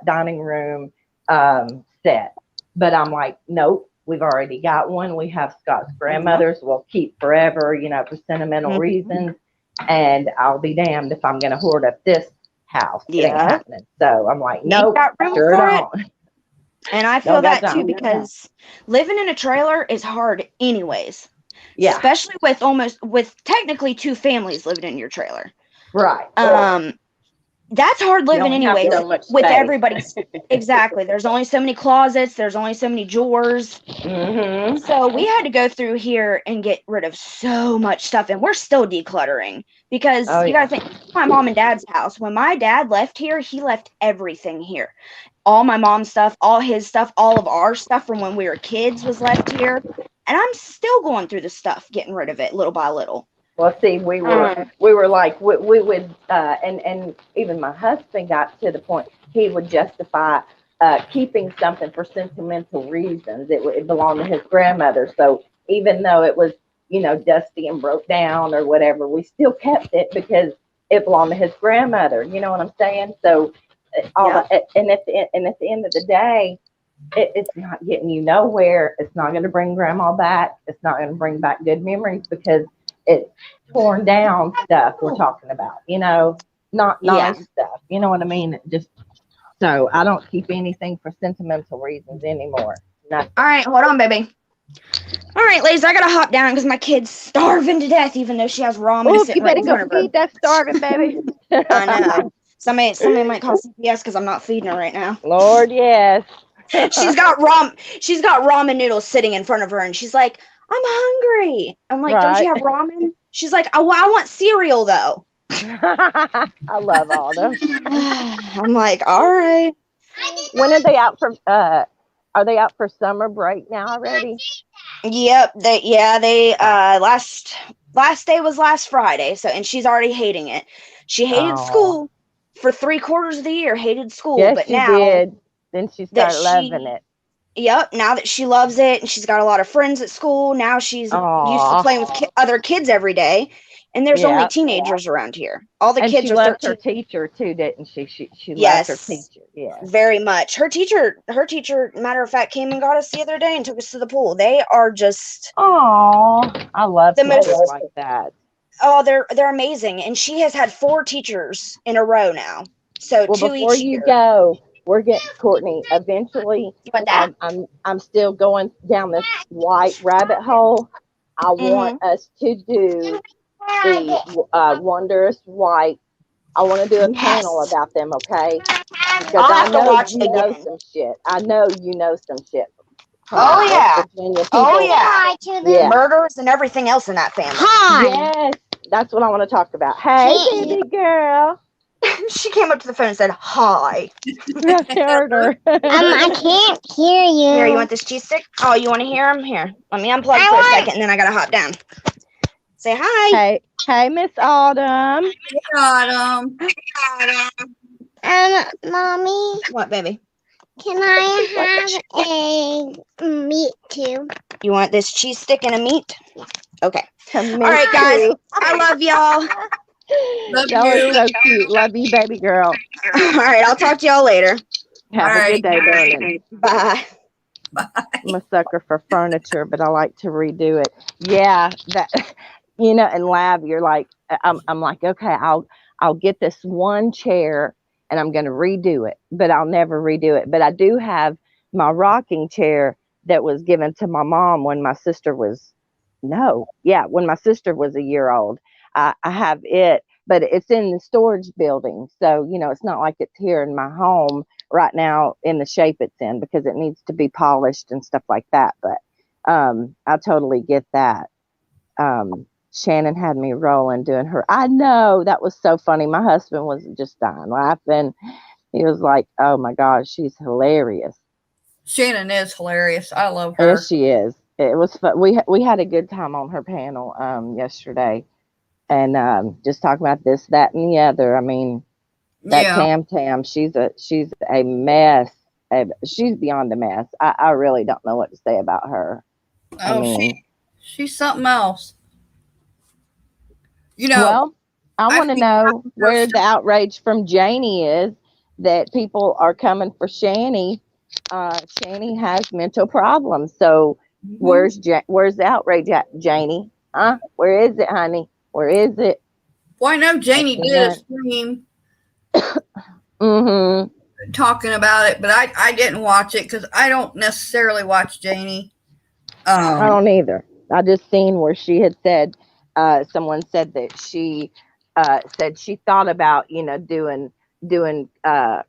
S2: dining room set, but I'm like, nope. We've already got one. We have Scott's grandmother's. We'll keep forever, for sentimental reasons. And I'll be damned if I'm going to hoard up this house. It ain't
S3: Yeah.
S2: happening. So I'm like,
S3: You ain't
S2: nope,
S3: got room
S2: sure
S3: for it.
S2: don't.
S3: And I feel
S2: Don't got
S3: that too
S2: time.
S3: because living in a trailer is hard anyways.
S2: Yeah,
S3: Especially with technically two families living in your trailer.
S2: right.
S3: That's hard
S2: You
S3: living
S2: only have
S3: anyways
S2: so much
S3: with
S2: space.
S3: everybody's exactly. There's only so many closets, there's only so many drawers.
S2: Mm-hmm.
S3: So we had to go through here and get rid of so much stuff, and we're still decluttering because
S2: Oh,
S3: you
S2: yeah.
S3: gotta think, my mom and dad's house. When my dad left here, he left everything here. All my mom's stuff, all his stuff, all of our stuff from when we were kids was left here. And I'm still going through the stuff, getting rid of it little by little.
S2: Well, see, we were like we would, and even my husband got to the point he would justify keeping something for sentimental reasons. It belonged to his grandmother, so even though it was dusty and broke down or whatever, we still kept it because it belonged to his grandmother. You know what I'm saying? So and at the end of the day, it's not getting you nowhere. It's not going to bring grandma back. It's not going to bring back good memories because it's torn down stuff we're talking about, not nice stuff. You know what I mean? So I don't keep anything for sentimental reasons anymore. Nothing.
S3: All right, hold on, baby. All right, ladies, I gotta hop down because my kid's starving to death, even though she has ramen
S2: Ooh,
S3: sitting
S2: you
S3: right
S2: better
S3: in front of
S2: go
S3: her.
S2: feed that starving baby.
S3: I know. Somebody might call CPS because I'm not feeding her right now.
S2: Lord, yes.
S3: She's got ramen noodles sitting in front of her, and she's like, "I'm hungry." I'm like, "Don't you have ramen?" She's like, "Oh, well, I want cereal though."
S2: I love Autumn.
S3: I'm like, all right.
S2: When are they out for? Are they out for summer break now already?
S3: Yep. They last day was last Friday. So, and she's already hating it. She hated school for 3/4 of the year. Hated school,
S2: yes,
S3: but
S2: she
S3: now
S2: did. Then she started loving it.
S3: Yep. Now that she loves it, and she's got a lot of friends at school. Now she's used to playing with other kids every day. And there's only teenagers around here. All the kids
S2: she
S3: are
S2: loved
S3: 13.
S2: her teacher too, didn't she? She
S3: Yes,
S2: loved her teacher. Yeah,
S3: very much. Her teacher, matter of fact, came and got us the other day and took us to the pool. They are just
S2: I love
S3: the most
S2: teachers like that.
S3: Oh, they're amazing. And she has had 4 teachers in a row now. So 2
S2: before
S3: each
S2: you
S3: year.
S2: go, we're getting Courtney. Eventually,
S3: You want that?
S2: I'm still going down this white rabbit hole. I want us to do the Wondrous White. I want to do a panel about them, okay? Because
S3: I'll have to watch
S2: you know
S3: again.
S2: some shit. I know you know some shit.
S3: Oh yeah.
S2: Virginia people.
S3: Oh yeah.
S2: Yeah.
S3: Murders and everything else in that family.
S2: Yes, that's what I want to talk about. Hey, baby girl.
S3: She came up to the phone and said, "Hi."
S2: I heard her.
S6: I can't hear you.
S3: Here, you want this cheese stick? Oh, you want to hear him? Here, let me unplug for a second, and then I gotta hop down. Say hi.
S2: Hey, Miss Autumn.
S1: Autumn.
S6: Mommy,
S3: What, baby?
S6: can I have a meat too?
S3: You want this cheese stick and a meat? Okay.
S2: All
S3: right, guys. I love y'all.
S1: Love
S2: Y'all
S1: you.
S2: are so cute. Love you, baby girl.
S3: All right, I'll talk to y'all later.
S2: Have a good day, darling.
S3: Bye.
S2: I'm a sucker for furniture, but I like to redo it. Yeah, that and Lab, you're like, I'm like, okay, I'll get this one chair and I'm gonna redo it, but I'll never redo it. But I do have my rocking chair that was given to my mom when my sister was when my sister was a year old. I have it, but it's in the storage building. So, it's not like it's here in my home right now in the shape it's in because it needs to be polished and stuff like that. But I totally get that. Shannon had me rolling doing her. I know, that was so funny. My husband was just dying laughing. He was like, oh my gosh, she's hilarious.
S1: Shannon is hilarious. I love her.
S2: Yes, she is. It was fun. We had a good time on her panel yesterday. And just talking about this, that, and the other. I mean, that Tam, she's a mess. She's beyond a mess. I really don't know what to say about her.
S1: Oh, she's something else.
S2: Well, I want to know where the outrage from Janie is that people are coming for Shani. Shani has mental problems. So where's the outrage at, Janie? Huh? Where is it, honey? Where is it?
S1: Well, I know Janie did a stream talking about it, but I didn't watch it because I don't necessarily watch Janie.
S2: I don't either. I just seen where she had said, someone said that she said she thought about, doing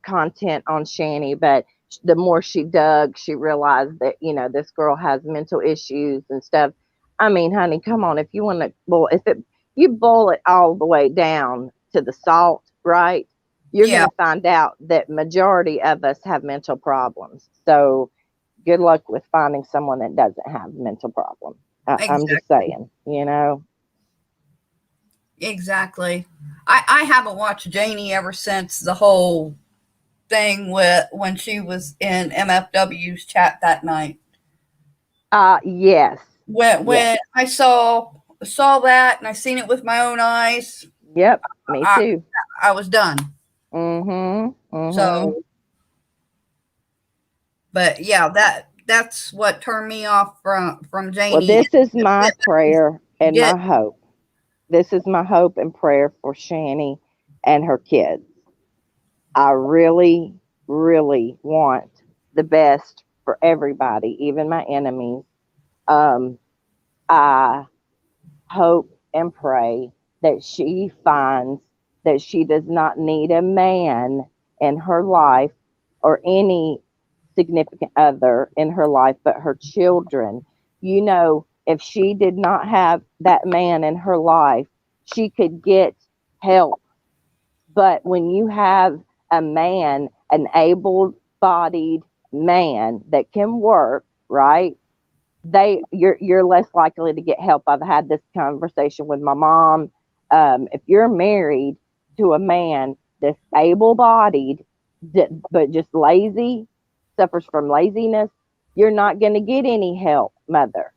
S2: content on Shani, but the more she dug, she realized that, this girl has mental issues and stuff. I mean, honey, come on. If you want to, you boil it all the way down to the salt, right? You're going to find out that majority of us have mental problems. So good luck with finding someone that doesn't have mental problems. I'm just saying,
S1: Exactly. I haven't watched Janie ever since the whole thing with when she was in MFW's chat that night.
S2: Yes.
S1: When I saw that and I seen it with my own eyes.
S2: Yep, me too.
S1: I was done.
S2: Mm-hmm. Mm-hmm.
S1: So, but yeah, that's what turned me off from Janie.
S2: Well, this is my prayer and
S1: Get-
S2: my hope. This is my hope and prayer for Shani and her kids. I really, really want the best for everybody, even my enemies. I hope and pray that she finds that she does not need a man in her life or any significant other in her life, but her children. You know, if she did not have that man in her life, she could get help. But when you have a man, an able bodied man that can work, right? You're less likely to get help. I've had this conversation with my mom. If you're married to a man that's able-bodied but just lazy, suffers from laziness, you're not going to get any help, mother.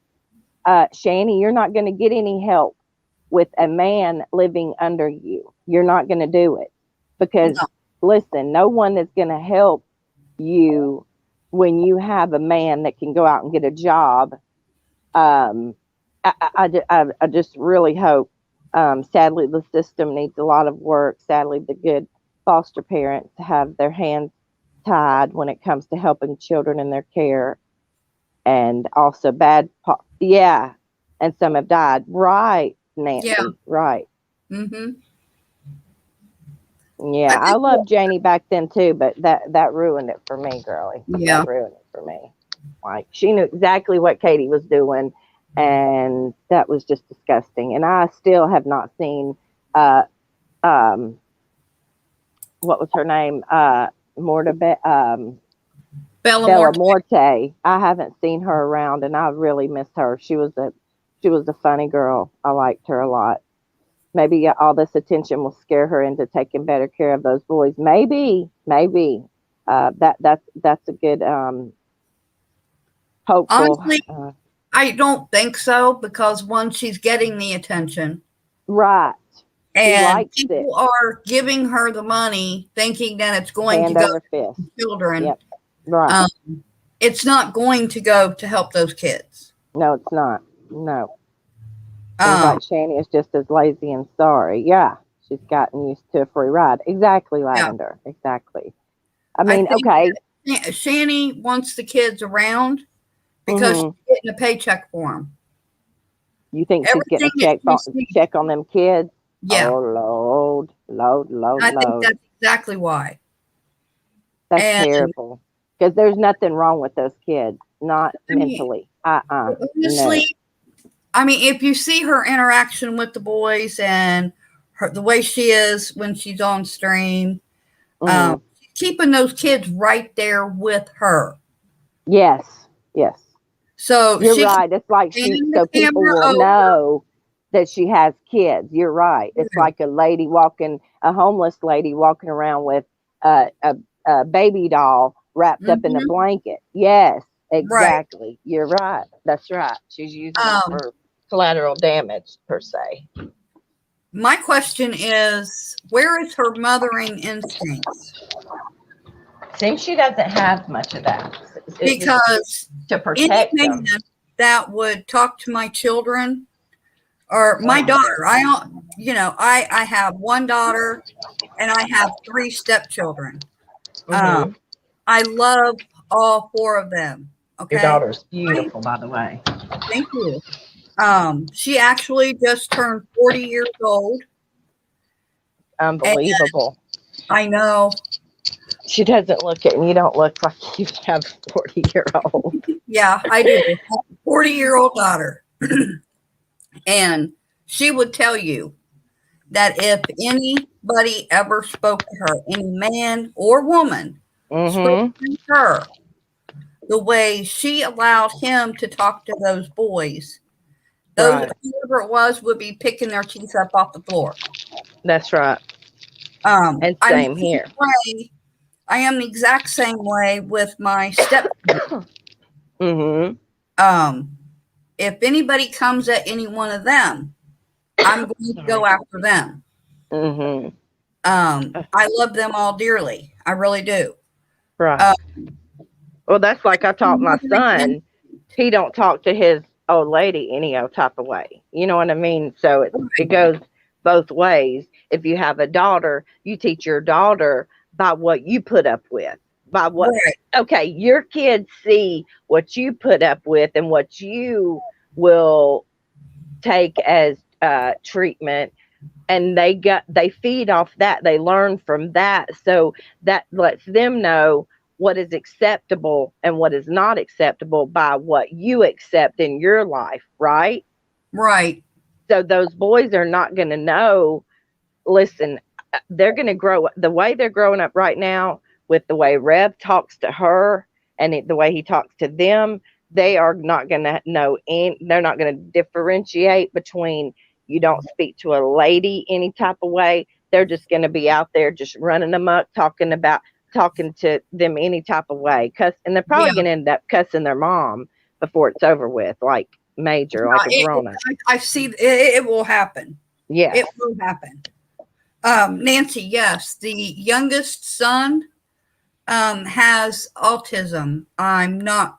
S2: Shani, you're not going to get any help with a man living under you. You're not going to do it because,
S1: No.
S2: listen, no one is going to help you when you have a man that can go out and get a job. I just really hope. Sadly, the system needs a lot of work. Sadly, the good foster parents have their hands tied when it comes to helping children in their care, and also yeah, and some have died. Right, Nancy.
S1: Yeah.
S2: Right.
S1: Mm-hmm.
S2: Yeah, I loved Janie back then too, but that ruined it for me, girlie.
S1: Yeah.
S2: That ruined it for me. Like she knew exactly what Katie was doing, and that was just disgusting. And I still have not seen what was her name? Bella Morte. I haven't seen her around, and I really miss her. She was a funny girl. I liked her a lot. Maybe all this attention will scare her into taking better care of those boys. Maybe. That's a good hopeful.
S1: Honestly, I don't think so because one, she's getting the attention,
S2: right,
S1: and people are giving her the money, thinking that it's going to go to children.
S2: Yep. Right.
S1: It's not going to go to help those kids.
S2: No, it's not. No. Seems like Shani is just as lazy and sorry. Yeah, she's gotten used to a free ride. Exactly, Lavender. Yeah. Exactly. I mean, okay.
S1: Shani wants the kids around because she's getting a paycheck for them.
S2: You think she's getting a check on them kids?
S1: Yeah.
S2: Oh, Lord.
S1: I think that's exactly why.
S2: That's terrible. Because there's nothing wrong with those kids. Not mentally.
S1: Honestly,
S2: no.
S1: I mean, if you see her interaction with the boys and the way she is when she's on stream, she's keeping those kids right there with her.
S2: Yes.
S1: So
S2: you're right. It's like so people will know that she has kids. You're right. It's like a homeless lady walking around with a baby doll wrapped up in a blanket. Yes, exactly. Right. You're right. That's right. She's using it for collateral damage, per se.
S1: My question is, where is her mothering instincts?
S2: Seems she doesn't have much of that.
S1: Because
S2: to protect them.
S1: That would talk to my children or my daughter. I have one daughter and I have 3 stepchildren. I love all 4 of them. Okay.
S2: Your daughter's beautiful, by the way.
S1: Thank you. She actually just turned 40 years old.
S2: Unbelievable.
S1: I know.
S2: She doesn't look it, and you don't look like you have a 40-year-old.
S1: Yeah, I do. I have a 40-year-old daughter. And she would tell you that if anybody ever spoke to her, any man or woman spoke to her, the way she allowed him to talk to those boys, whoever it was would be picking their teeth up off the floor.
S2: That's right. And same here.
S1: I am the exact same way with my stepchildren. If anybody comes at any one of them, I'm going to go after them. I love them all dearly. I really do.
S2: Right. Well, that's like I taught my son. He don't talk to his old lady any old type of way. You know what I mean? So it goes both ways. If you have a daughter, you teach your daughter by what you put up with. By what?
S1: Right.
S2: Okay, your kids see what you put up with and what you will take as treatment, and they feed off that. They learn from that, so that lets them know what is acceptable and what is not acceptable by what you accept in your life, right?
S1: Right.
S2: So those boys are not going to know. Listen, they're going to grow the way they're growing up right now, with the way Rev talks to her and the way he talks to them. They are not going to know, they're not going to differentiate between, you don't speak to a lady any type of way. They're just going to be out there just running amok, talking to them any type of way. And they're probably going to end up cussing their mom before it's over with, like major, like a grown up.
S1: I see it will happen.
S2: Yeah.
S1: It will happen. Nancy, yes, the youngest son has autism. I'm not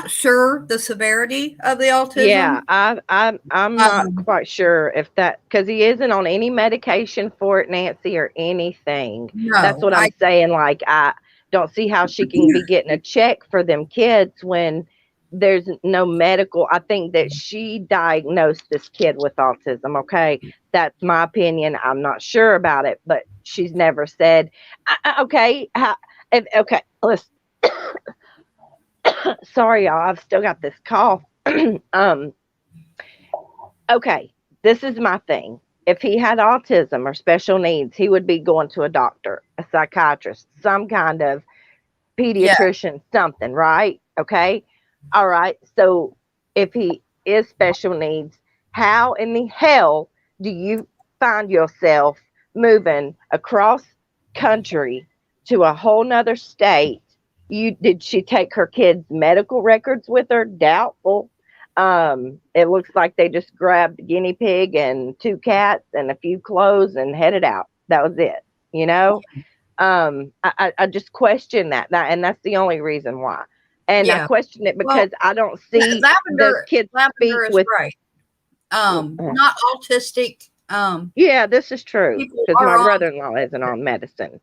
S1: sure the severity of the autism.
S2: Yeah, I'm not quite sure if that, because he isn't on any medication for it, Nancy, or anything.
S1: No,
S2: that's what I'm saying. Like, I don't see how she can be getting a check for them kids when there's no medical. I think that she diagnosed this kid with autism. Okay, that's my opinion. I'm not sure about it, but she's never said. Okay, okay, listen. Sorry, y'all. I've still got this cough. Okay, this is my thing. If he had autism or special needs, he would be going to a doctor, a psychiatrist, some kind of pediatrician, something, right? Okay. All right. So if he is special needs, how in the hell do you find yourself moving across country to a whole nother state? Did she take her kids' medical records with her? Doubtful. It looks like they just grabbed a guinea pig and 2 cats and a few clothes and headed out. That was it. You know, I just question that, and that's the only reason why. And I question it because I don't see those kids speak with.
S1: Right. Not autistic.
S2: Yeah, this is true because my brother-in-law isn't on medicine.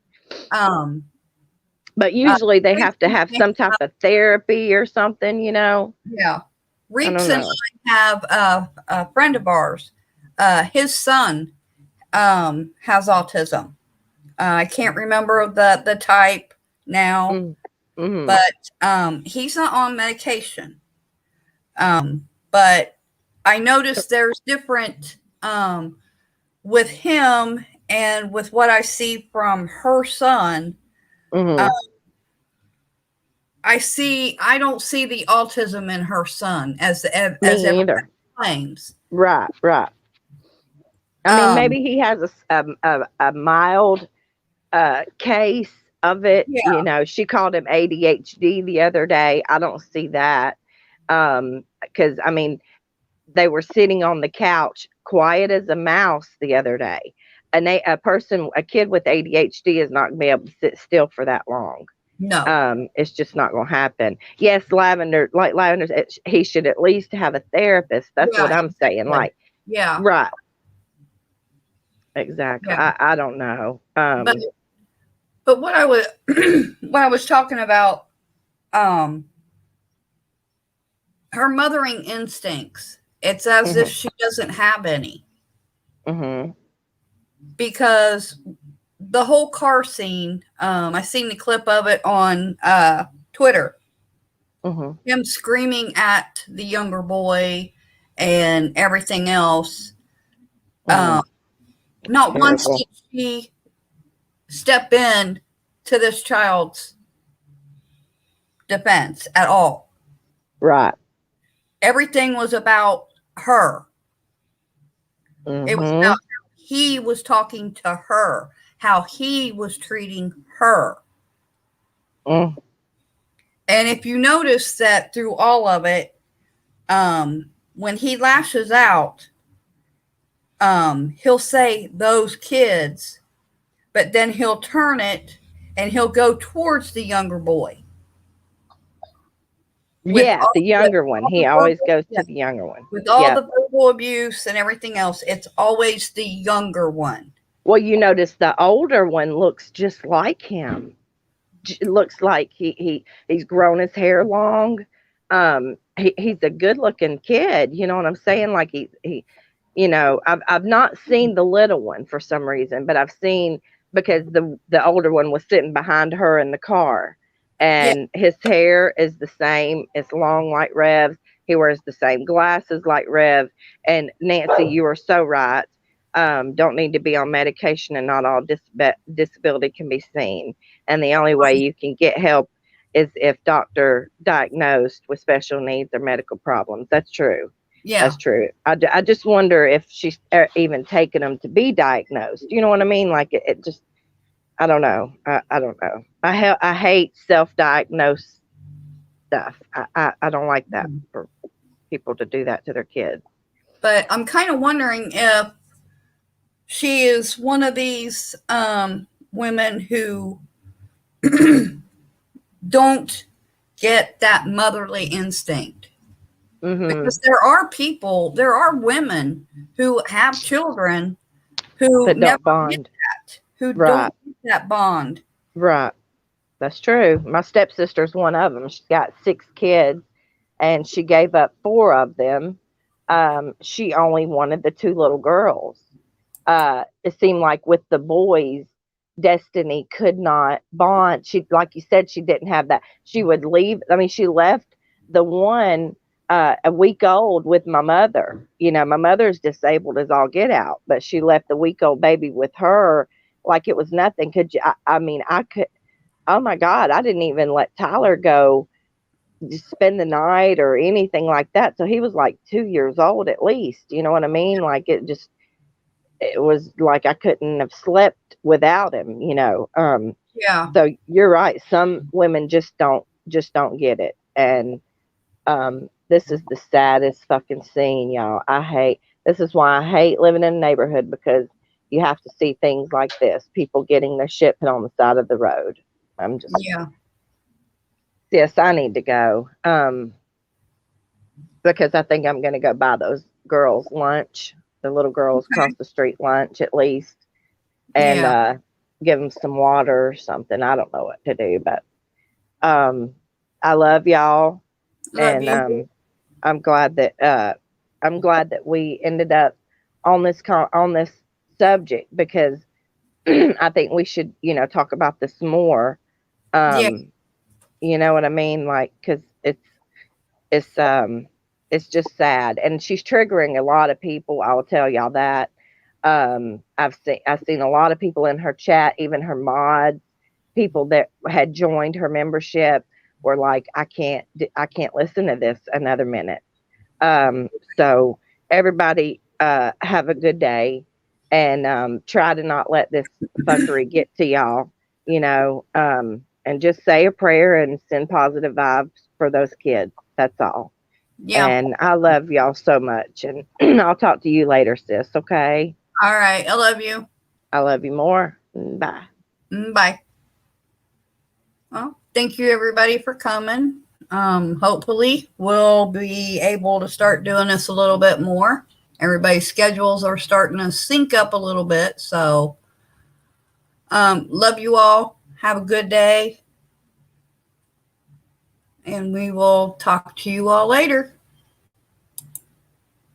S2: But usually they have to have some type of therapy or something, you know?
S1: Yeah. Reeps and I have a friend of ours. His son has autism. I can't remember the type now, but he's not on medication. But I noticed there's different with him and with what I see from her son. I don't see the autism in her son as everybody claims.
S2: Right. I mean, maybe he has a mild case of it. Yeah. You know, she called him ADHD the other day. I don't see that because I mean, they were sitting on the couch quiet as a mouse the other day. A kid with ADHD is not going to be able to sit still for that long.
S1: No.
S2: It's just not going to happen. Yes, Lavender, he should at least have a therapist. That's what I'm saying. Like,
S1: yeah.
S2: Right. Exactly. Yeah. I don't know.
S1: But what I was talking about, her mothering instincts, it's as if she doesn't have any. Because the whole car scene, I seen the clip of it on Twitter. Him screaming at the younger boy and everything else. Not once did she step in to this child's defense at all.
S2: Right.
S1: Everything was about her. It was about how he was talking to her, how he was treating her. And if you notice that through all of it, when he lashes out, he'll say those kids, but then he'll turn it and he'll go towards the younger boy.
S2: Yeah, the younger one. He always goes to the younger one.
S1: With all the verbal abuse and everything else, it's always the younger one.
S2: Well, you notice the older one looks just like him. It looks like he's grown his hair long. He's a good looking kid. You know what I'm saying? Like he you know, I've not seen the little one for some reason, but I've seen, because the older one was sitting behind her in the car, and his hair is the same. It's long like Rev's. He wears the same glasses like Rev. And Nancy, you are so right. Don't need to be on medication, and not all disability can be seen. And the only way you can get help is if doctor diagnosed with special needs or medical problems. That's true.
S1: Yeah,
S2: that's true. I just wonder if she's even taken them to be diagnosed. You know what I mean? Like it just, I don't know. I don't know. I hate self-diagnosed stuff. I don't like that for people to do that to their kids.
S1: But I'm kind of wondering if she is one of these women who don't get that motherly instinct.
S2: Mm-hmm.
S1: Because there are women who have children who
S2: that
S1: never
S2: don't bond.
S1: get that, who
S2: Right.
S1: don't get that bond.
S2: Right. That's true. My stepsister's one of them. She's got 6 kids, and she gave up 4 of them. She only wanted the 2 little girls. It seemed like with the boys, Destiny could not bond. She, like you said, she didn't have that. She would leave. I mean, she left the one a week old with my mother. You know, my mother's disabled as all get out, but she left the week old baby with her like it was nothing. Could you? I mean, I could. Oh my God, I didn't even let Tyler go just spend the night or anything like that. So he was like 2 years old at least. You know what I mean? Like it was like I couldn't have slept without him. You know.
S1: Yeah.
S2: So you're right. Some women just don't get it, and this is the saddest fucking scene, y'all. This is why I hate living in a neighborhood, because you have to see things like this. People getting their shit put on the side of the road. Yes, I need to go. Because I think I'm going to go buy those girls lunch, the little girls across the street lunch at least, and give them some water or something. I don't know what to do, but I love y'all. And I'm glad that we ended up on this subject, because I think we should, talk about this more. You know what I mean? Like, cause it's just sad, and she's triggering a lot of people. I'll tell y'all that. I've seen a lot of people in her chat, even her mods, people that had joined her membership, were like, I can't listen to this another minute. So everybody, have a good day, and try to not let this fuckery get to y'all, and just say a prayer and send positive vibes for those kids. That's all. Yeah. And I love y'all so much, and I'll talk to you later, sis. Okay.
S1: All right. I love you.
S2: I love you more. Bye.
S1: Bye. Well, thank you everybody for coming. Hopefully we'll be able to start doing this a little bit more. Everybody's schedules are starting to sync up a little bit. So, love you all. Have a good day. And we will talk to you all later.